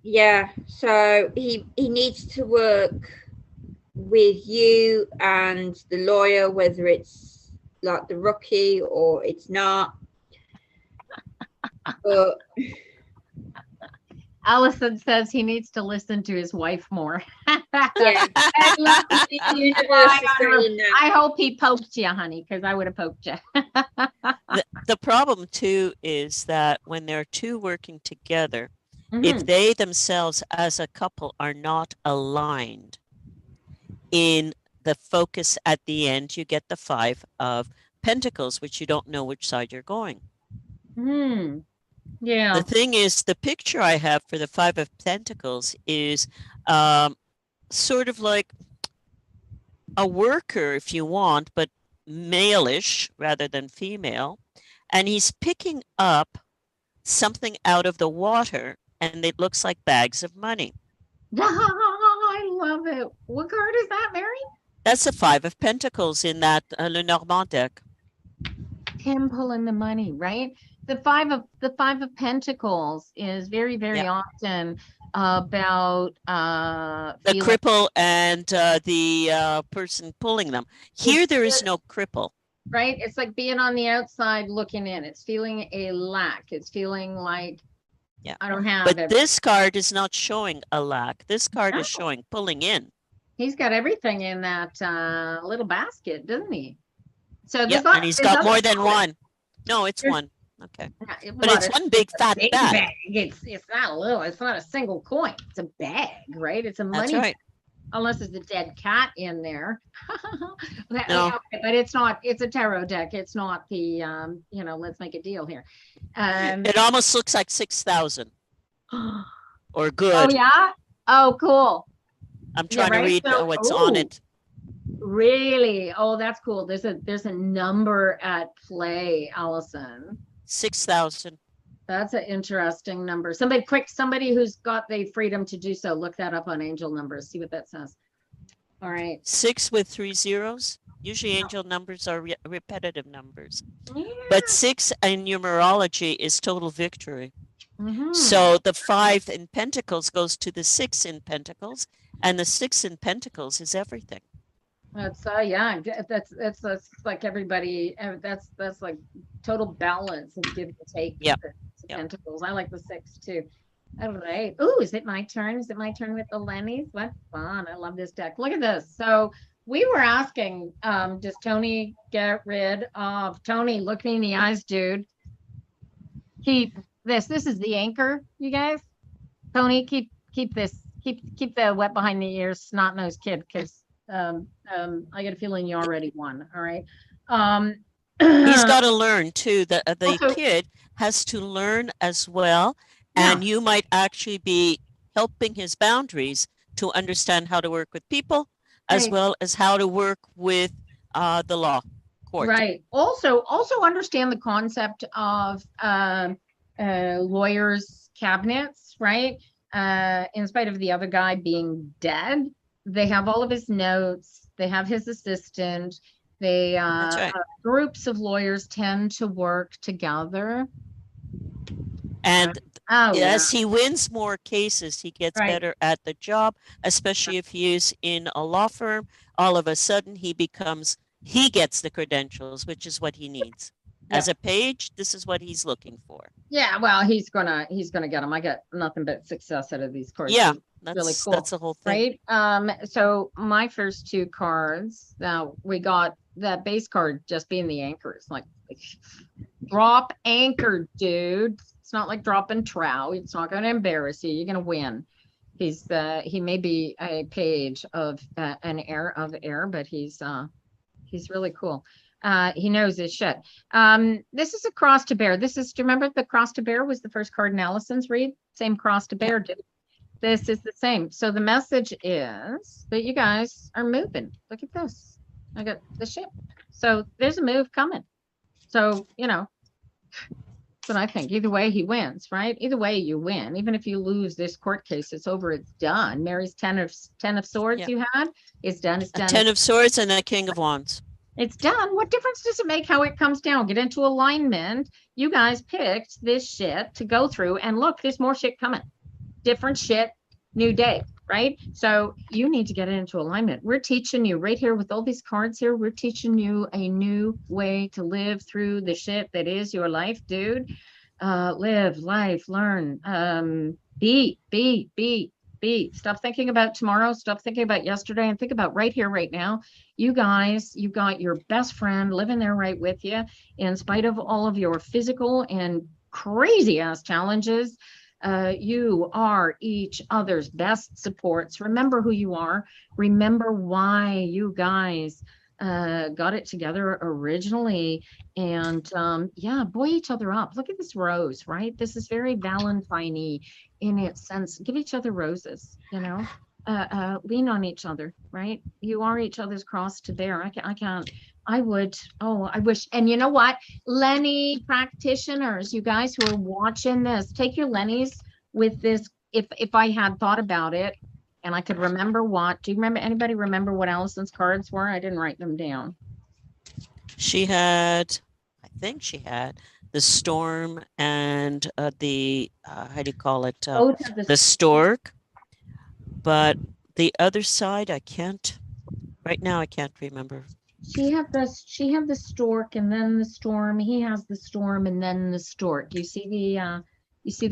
Yeah, so he needs to work with you and the lawyer, whether it's like the rookie or it's not. But Allison says he needs to listen to his wife more. yeah, I love the universe is saying that. I hope he poked you, honey, because I would have poked you. The problem too is that when there are two working together, Mm-hmm. if they themselves as a couple are not aligned in the focus at the end, you get the 5 of Pentacles, which you don't know which side you're going. Yeah. The thing is, the picture I have for the 5 of Pentacles is sort of like a worker, if you want, but male-ish rather than female. And he's picking up something out of the water, and it looks like bags of money. I love it. What card is that, Mary? That's the 5 of Pentacles in that Lenormand deck. Him pulling the money, right? The five of Pentacles is very, very often about the cripple and the person pulling them. Here, there is no cripple. Right? It's like being on the outside looking in. It's feeling a lack. It's feeling like I don't have But this card is not showing a lack. This card is showing pulling in. He's got everything in that little basket, doesn't he? So and he's got more than one. No, it's one. Okay. But it's one big fat bag. It's not a little, it's not a single coin. It's a bag, right? It's a money bag. Unless there's a dead cat in there. No. Okay, but it's not, it's a tarot deck. It's not the, let's make a deal here. It almost looks like 6,000 or good. Oh, yeah? Oh, cool. I'm trying to read what's on it. Really? Oh, that's cool. There's a number at play, Allison. 6,000. That's an interesting number. Somebody who's got the freedom to do so, look that up on angel numbers. See what that says. All right. 6 with 3 zeros. Usually angel numbers are repetitive numbers. Yeah. But 6 in numerology is total victory. Mm-hmm. So the 5 in Pentacles goes to the 6 in Pentacles, and the 6 in Pentacles is everything. That's that's like everybody. That's like total balance and give and take. Yeah. Pentacles. I like the 6 too. All right. Oh, is it my turn? Is it my turn with the Lennies? What fun! I love this deck. Look at this. So we were asking, does Tony get rid of Tony? Look me in the eyes, dude. Keep this. This is the anchor, you guys. Tony, keep this. Keep the wet behind the ears, snot-nosed kid, because I get a feeling you already won. All right. He's got to learn too. The kid has to learn as well, and you might actually be helping his boundaries to understand how to work with people, as well as how to work with the law court. Right. Also understand the concept of lawyers' cabinets. Right. In spite of the other guy being dead, they have all of his notes. They have his assistant. They That's right. Groups of lawyers tend to work together. And as he wins more cases, he gets better at the job, especially if he is in a law firm. All of a sudden, he gets the credentials, which is what he needs. As a page, this is what he's looking for. Yeah, well, he's gonna get them. I get nothing but success out of these cards. Yeah, that's really cool. That's the whole thing, right? So my first 2 cards. Now we got that base card just being the anchors, like drop anchor, dude. It's not like dropping trout. It's not going to embarrass you. You're going to win. He may be a page of an heir of air, but he's really cool. He knows his shit. This is a cross to bear. Do you remember the cross to bear was the first card in Allison's read? Same cross to bear, dude. This is the same. So the message is that you guys are moving. Look at this. I got the ship. So there's a move coming. So, that's what I think. Either way, he wins, right? Either way, you win. Even if you lose this court case, it's over. It's done. Mary's 10 of swords you had. It's done. It's done. 10 of swords and a king of wands. It's done. What difference does it make how it comes down? Get into alignment. You guys picked this shit to go through, and look, there's more shit coming. Different shit, new day, right? So you need to get into alignment. We're teaching you right here with all these cards here. We're teaching you a new way to live through the shit that is your life, dude. Live, life, learn, be. Stop thinking about tomorrow. Stop thinking about yesterday and think about right here, right now. You guys, you got your best friend living there right with you in spite of all of your physical and crazy ass challenges. You are each other's best supports. Remember who you are. Remember why you guys got it together originally. And yeah, buoy each other up. Look at this rose, right? This is very Valentine-y in its sense. Give each other roses, you know. Lean on each other, right? You are each other's cross to bear. I would, oh, I wish. And you know what? Lenny practitioners, you guys who are watching this, take your Lennies with this. If I had thought about it and I could remember what, do you remember, anybody remember what Allison's cards were? I didn't write them down. She had, I think she had the storm and the, how do you call it? The stork. But the other side, I can't, right now, I can't remember. She had the stork and then the storm. He has the storm and then the stork. You see the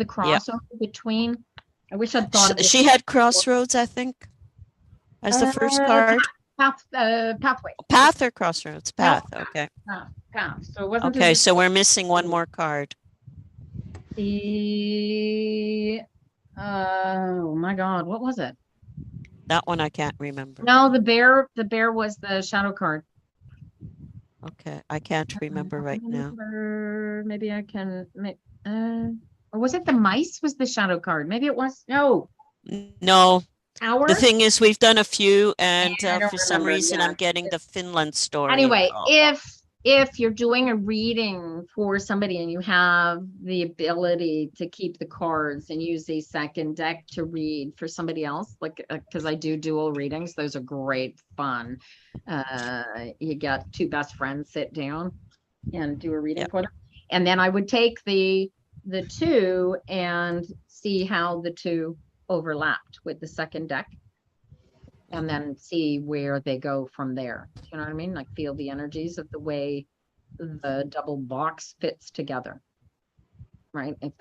crossover between? I wish I'd thought of it. She had crossroads, I think, as the first card. Pathway. Path or crossroads? Path. Okay. Path. So it wasn't. Okay, so we're missing one more card. Oh my God, what was it? That one I can't remember. No, the bear was the shadow card. Okay, I can't remember right now. Maybe I can. Or was it the mice? Was the shadow card? Maybe it was. No. Hour? The thing is, we've done a few, and for some reason, I'm getting the Finland story. Anyway, if you're doing a reading for somebody and you have the ability to keep the cards and use a second deck to read for somebody else, like because I do dual readings, those are great fun. You got two best friends sit down and do a reading for them, and then I would take the two and see how the two overlapped with the second deck, and then see where they go from there. You know what I mean? Like feel the energies of the way the double box fits together, right? If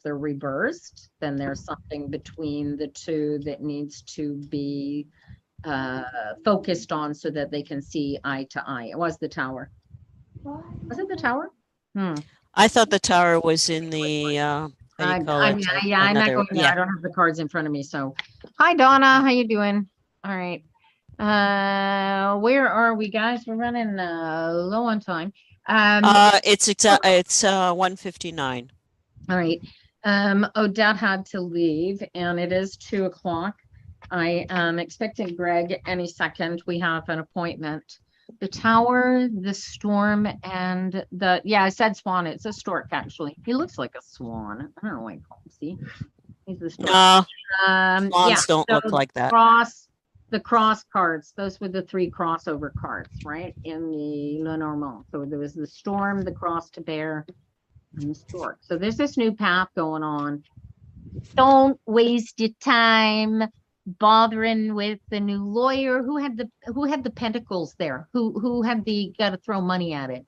they're reversed, then there's something between the two that needs to be focused on so that they can see eye to eye. It was the tower. Was it the tower? I thought the tower was in the I'm not going there. I don't have the cards in front of me. So hi Donna, how you doing? All right. Where are we, guys? We're running low on time. It's 1:59. All right. Odette had to leave and it is 2:00. I am expecting Greg any second. We have an appointment. The tower, the storm, and I said swan. It's a stork, actually. He looks like a swan. I don't know why you call him. See? He's the stork. No, swans don't look like that. The cross cards, those were the three crossover cards, right? In the Lenormand. So there was the storm, the cross to bear, and the stork. So there's this new path going on. Don't waste your time bothering with the new lawyer who had the pentacles there, who had the got to throw money at it.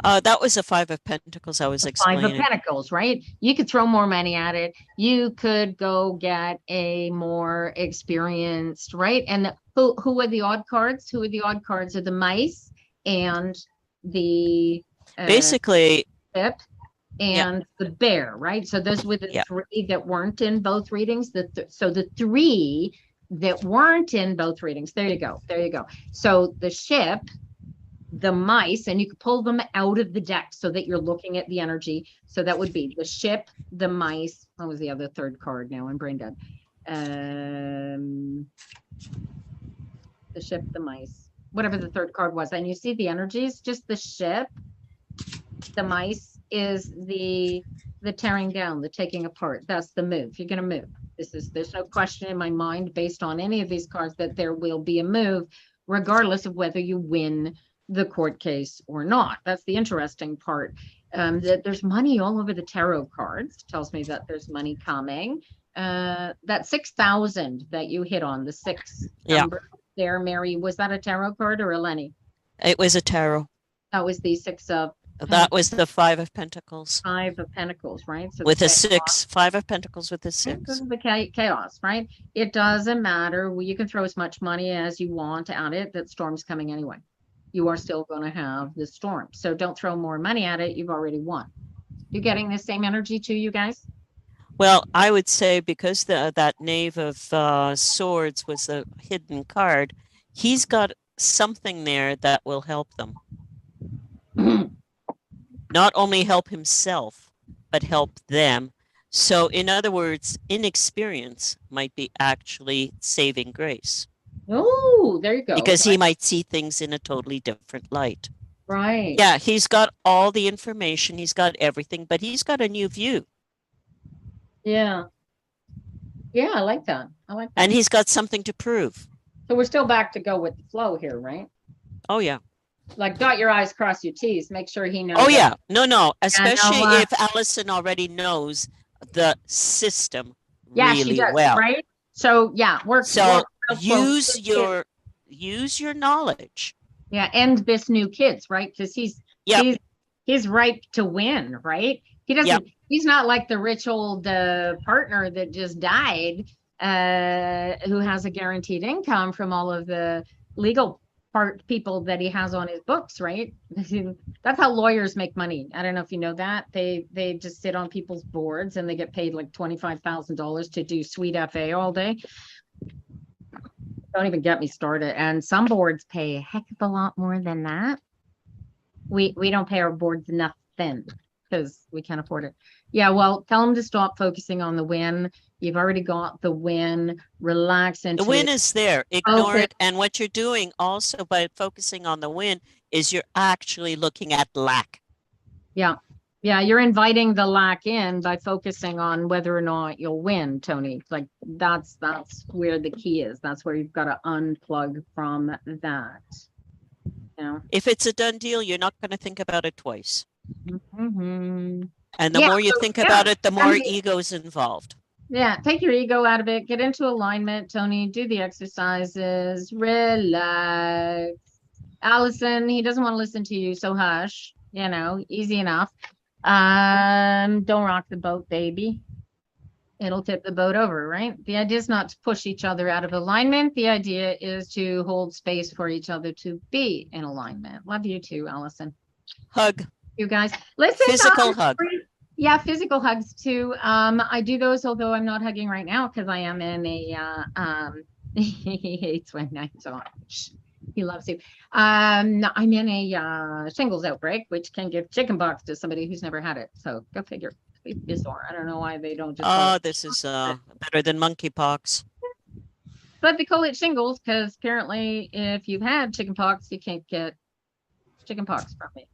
That was a 5 of Pentacles I was explaining. 5 of Pentacles, right? You could throw more money at it. You could go get a more experienced, right? And who are the odd cards? Who are the odd cards? Are the mice and the basically ship and the bear, right? So those were the three that weren't in both readings. So the three that weren't in both readings. There you go. So the ship, the mice, and you could pull them out of the deck so that you're looking at the energy. So that would be the ship, the mice. What was the other third card now? I'm brain dead. The ship, the mice, whatever the third card was. And you see the energies, just the ship, the mice is the tearing down, the taking apart. That's the move. You're going to move. There's no question in my mind based on any of these cards that there will be a move, regardless of whether you win the court case or not. That's the interesting part. That there's money all over the tarot cards. Tells me that there's money coming. that 6,000 that you hit on, the 6 number there, Mary, was that a tarot card or a Lenny? It was a tarot. That was the 6 of That was the 5 of Pentacles. 5 of Pentacles, right? So with a 6, 5 of Pentacles with a 6. This is the chaos, right? It doesn't matter. You can throw as much money as you want at it. That storm's coming anyway. You are still going to have the storm. So don't throw more money at it. You've already won. You getting the same energy too, you guys? Well, I would say because that Knave of Swords was a hidden card, he's got something there that will help them. Not only help himself, but help them. So in other words, inexperience might be actually saving grace. Oh, there you go. Because he might see things in a totally different light. Right. Yeah, he's got all the information, he's got everything, but he's got a new view. Yeah. Yeah, I like that. I like that. And he's got something to prove. So we're still back to go with the flow here, right? Oh, yeah. Like dot your I's, cross your T's, make sure he knows. Oh, yeah. No. Especially know, if Allison already knows the system yeah, really she does, well. Right? So, yeah. Use your knowledge. Yeah, and this new kids, right? Because he's ripe to win, right? He doesn't. He's not like the rich old partner that just died, who has a guaranteed income from all of the legal people that he has on his books, right? That's how lawyers make money. I don't know if you know that. They just sit on people's boards and they get paid like $25,000 to do sweet FA all day. Don't even get me started. And some boards pay a heck of a lot more than that. We don't pay our boards nothing because we can't afford it. Yeah, well, tell them to stop focusing on the win. You've already got the win. Relax into the win is there. Ignore it. And what you're doing also by focusing on the win is you're actually looking at lack. Yeah. Yeah, you're inviting the lack in by focusing on whether or not you'll win, Tony. Like that's where the key is. That's where you've got to unplug from that. Yeah. If it's a done deal, you're not going to think about it twice. Mm-hmm. And the more you think about it, the more ego's involved. Yeah, take your ego out of it. Get into alignment, Tony. Do the exercises. Relax. Allison, he doesn't want to listen to you, so hush. You know, easy enough. Don't rock the boat, baby. It'll tip the boat over, right? The idea is not to push each other out of alignment. The idea is to hold space for each other to be in alignment. Love you too, Allison. Hug. You guys. Listen. Physical hug. Yeah, physical hugs too. I do those, although I'm not hugging right now because I am in a he hates when I talk. He loves you. I'm in a shingles outbreak, which can give chickenpox to somebody who's never had it. So go figure. It's bizarre. I don't know why they don't just. This is better than monkeypox. But they call it shingles because apparently, if you've had chickenpox, you can't get chickenpox from it.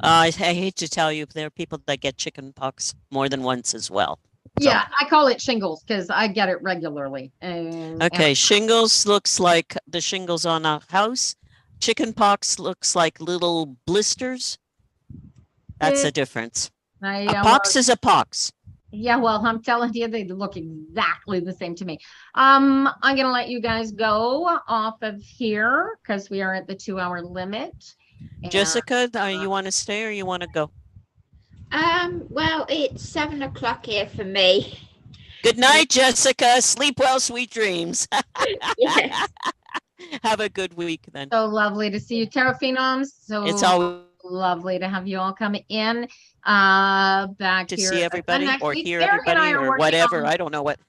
I hate to tell you, there are people that get chickenpox more than once as well. Yeah, so. I call it shingles because I get it regularly. Okay, shingles looks like the shingles on a house. Chickenpox looks like little blisters. That's the difference. A pox is a pox. Yeah, well, I'm telling you, they look exactly the same to me. I'm going to let you guys go off of here because we are at the 2-hour limit. And, Jessica, you want to stay or you want to go? Well, it's 7 o'clock here for me. Good night, Jessica. Sleep well, sweet dreams. Yes. Have a good week then. So lovely to see you, Tarot Phenoms. So it's always lovely to have you all come in back to here see everybody or week. hear Mary everybody or whatever. I don't know what.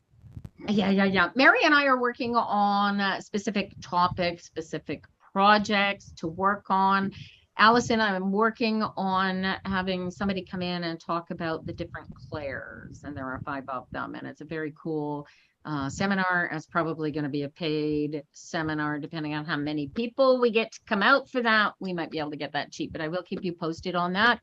Yeah. Mary and I are working on specific topics, specific projects to work on. Allison, I'm working on having somebody come in and talk about the different clairs, and there are 5 of them, and it's a very cool seminar. It's probably going to be a paid seminar depending on how many people we get to come out for that. We might be able to get that cheap, but I will keep you posted on that.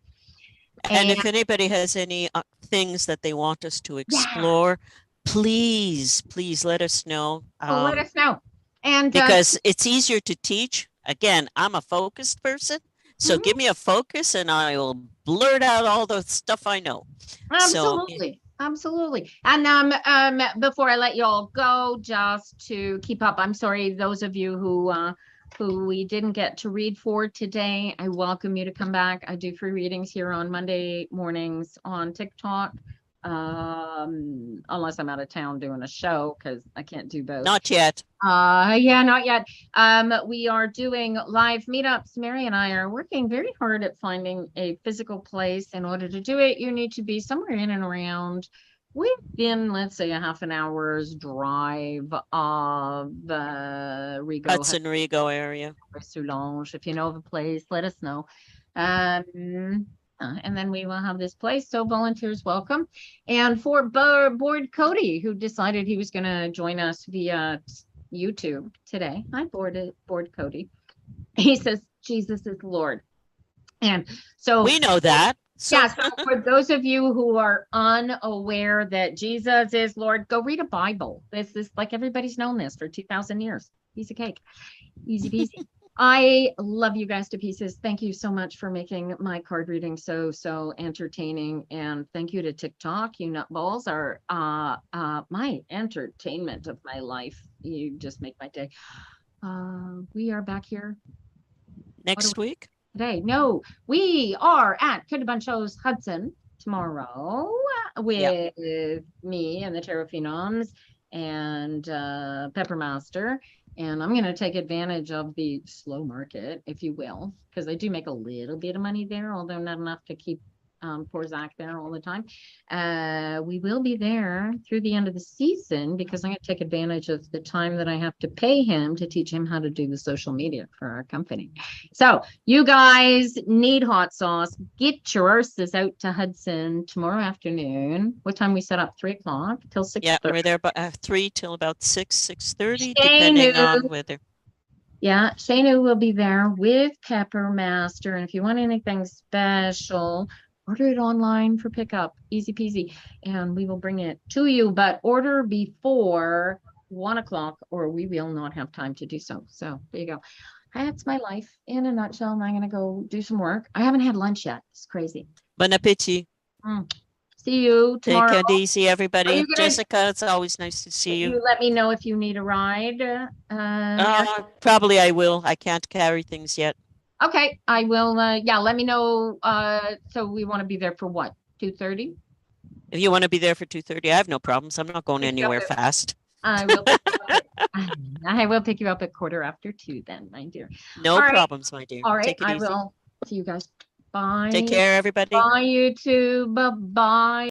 And if anybody has any things that they want us to explore, please let us know. Let us know. And because it's easier to teach. Again, I'm a focused person. So give me a focus and I will blurt out all the stuff I know. Absolutely. Absolutely. And before I let you all go, just to keep up, I'm sorry, those of you who we didn't get to read for today, I welcome you to come back. I do free readings here on Monday mornings on TikTok. Unless I'm out of town doing a show, because I can't do both. Not yet. Yeah, not yet. We are doing live meetups. Mary and I are working very hard at finding a physical place. In order to do it, you need to be somewhere in and around within, let's say, a half an hour's drive of Rigaud, Hudson Rigaud area. Soulange. If you know of a place, let us know. And then we will have this place. So volunteers welcome. And for Board Cody, who decided he was going to join us via YouTube today. Hi, Board Cody. He says Jesus is Lord. And so we know that. So. Yeah, so for those of you who are unaware that Jesus is Lord, go read a Bible. This is like everybody's known this for 2,000 years. Piece of cake. Easy peasy. I love you guys to pieces. Thank you so much for making my card reading so entertaining. And thank you to TikTok. You nutballs are my entertainment of my life. You just make my day. We are back here next week. Today. No, we are at Kudabuncho's Hudson tomorrow with me and the Tarot Phenoms and Peppermaster. And I'm going to take advantage of the slow market, if you will, because I do make a little bit of money there, although not enough to keep poor Zach there all the time. We will be there through the end of the season because I'm going to take advantage of the time that I have to pay him to teach him how to do the social media for our company. So you guys need hot sauce. Get your asses out to Hudson tomorrow afternoon. What time we set up? 3 o'clock till 6. Yeah, we're there by 3 till about 6:30, depending on weather. Yeah, Shanu will be there with Peppermaster. And if you want anything special, order it online for pickup. Easy peasy. And we will bring it to you. But order before 1 o'clock or we will not have time to do so. So there you go. That's my life in a nutshell. And I'm going to go do some work. I haven't had lunch yet. It's crazy. Bon appetit. See you tomorrow. Take it easy, everybody. Jessica, it's always nice to see you. Let me know if you need a ride. Probably I will. I can't carry things yet. Okay, I will. Yeah, let me know. So we want to be there for what? 2:30? If you want to be there for 2:30, I have no problems. I'm not going anywhere fast. I will. I will pick you up at 2:15 then, my dear. No problems, my dear. All right, Take it easy. I will. See you guys. Bye. Take care, everybody. Bye, YouTube. Bye.